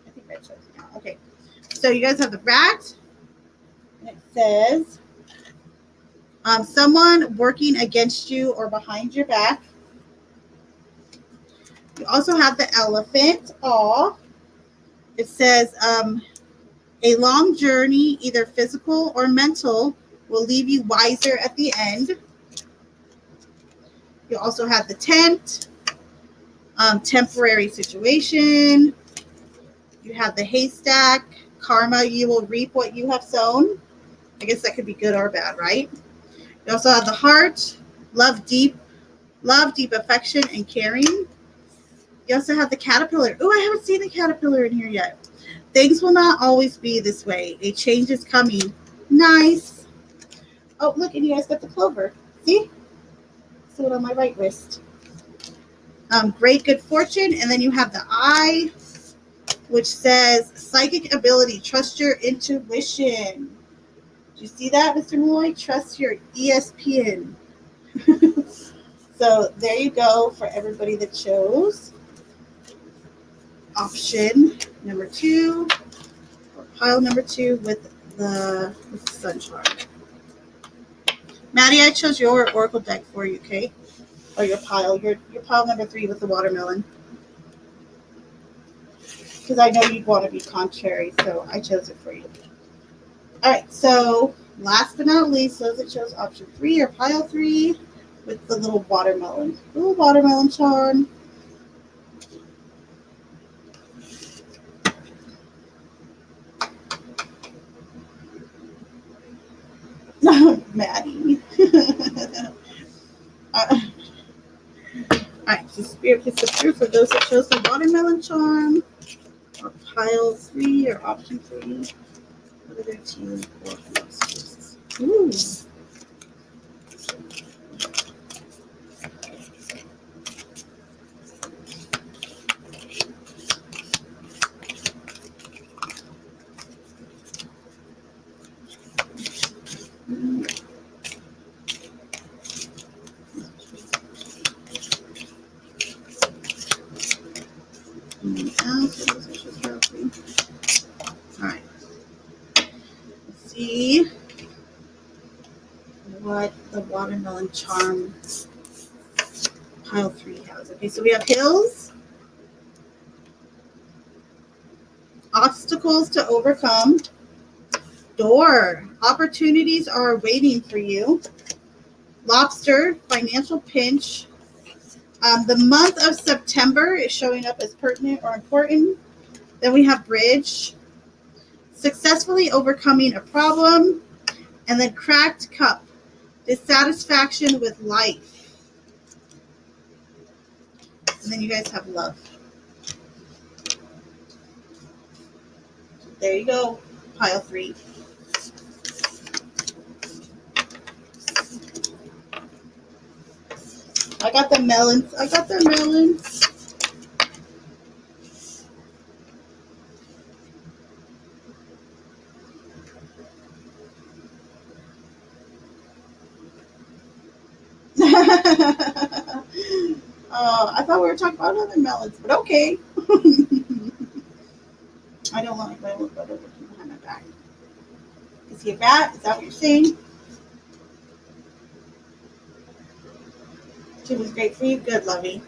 I think that shows now. Okay. So you guys have the rat, and it says someone working against you or behind your back. You also have the elephant. It says a long journey, either physical or mental, will leave you wiser at the end. You also have the tent, temporary situation. You have the haystack, karma, you will reap what you have sown. I guess that could be good or bad, right? You also have the heart, love deep affection and caring. You also have the caterpillar. Oh, I haven't seen the caterpillar in here yet. Things will not always be this way. A change is coming. Nice. Oh, look, and you guys got the clover. See? See it on my right wrist. Great good fortune. And then you have the eye, which says psychic ability. Trust your intuition. Do you see that, Mr. Malloy? Trust your ESPN. So there you go for everybody that chose option number 2, or pile number 2 with the sun charm. Maddie, I chose your oracle deck for you, okay? Or your pile number 3 with the watermelon. Because I know you'd want to be contrary, so I chose it for you. All right, so last but not least, those that chose option 3 or pile 3 with the little watermelon charm. Maddie. All right, so Spirit gets the proof for those that chose the watermelon charm, or pile 3 or option 3. What are their team or philosophies? Ooh. Alright. Let's see what the watermelon charm pile 3 has. Okay, so we have hills, obstacles to overcome, door, opportunities are waiting for you, lobster, financial pinch. The month of September is showing up as pertinent or important. Then we have bridge, successfully overcoming a problem, and then cracked cup, dissatisfaction with life. And then you guys have love. There you go, pile 3. I got the melons. I thought we were talking about other melons, but okay. I don't like my little brother looking behind my back. Is he a bat? Is that what you're saying? She was great for you. Good, Lovey.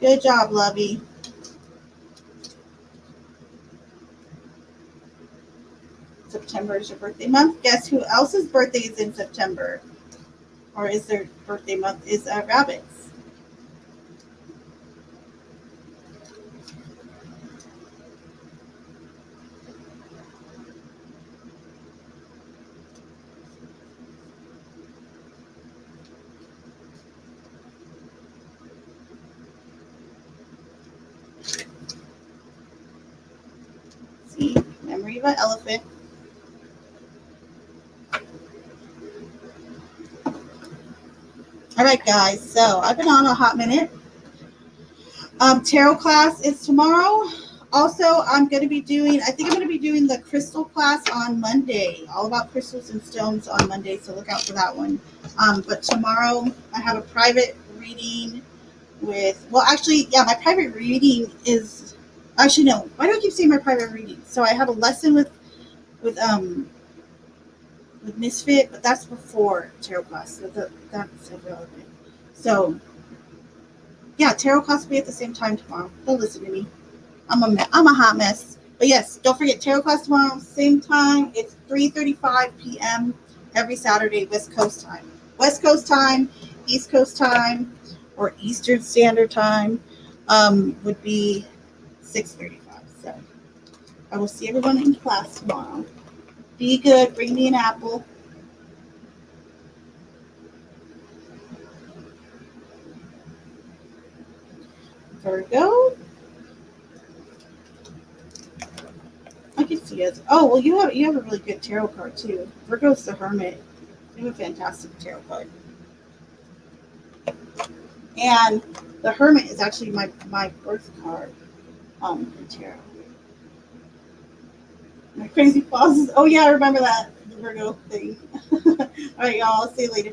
Good job, Lovey. September is your birthday month. Guess who else's birthday is in September? Or is their birthday month is rabbits? See, memory of an elephant. All right, guys. So I've been on a hot minute. Tarot class is tomorrow. Also, I'm going to be doing the crystal class on Monday. All about crystals and stones on Monday, so look out for that one. But tomorrow, I have a private reading my private reading is, actually, no. Why do I keep saying my private reading? So I have a lesson with Misfit, but that's before tarot class, so that's irrelevant. So, yeah, tarot class will be at the same time tomorrow. Don't listen to me. I'm a hot mess. But yes, don't forget tarot class tomorrow, same time. It's 3:35 p.m. every Saturday, West Coast time. West Coast time, East Coast time, or Eastern Standard Time would be 6:35. So I will see everyone in class tomorrow. Be good. Bring me an apple. Virgo. he is. Oh well, you have a really good tarot card too. Virgo's the Hermit. You have a fantastic tarot card. And the Hermit is actually my birth card in tarot. My crazy pauses. Oh yeah, I remember that the Virgo thing. All right, y'all. I'll see you later.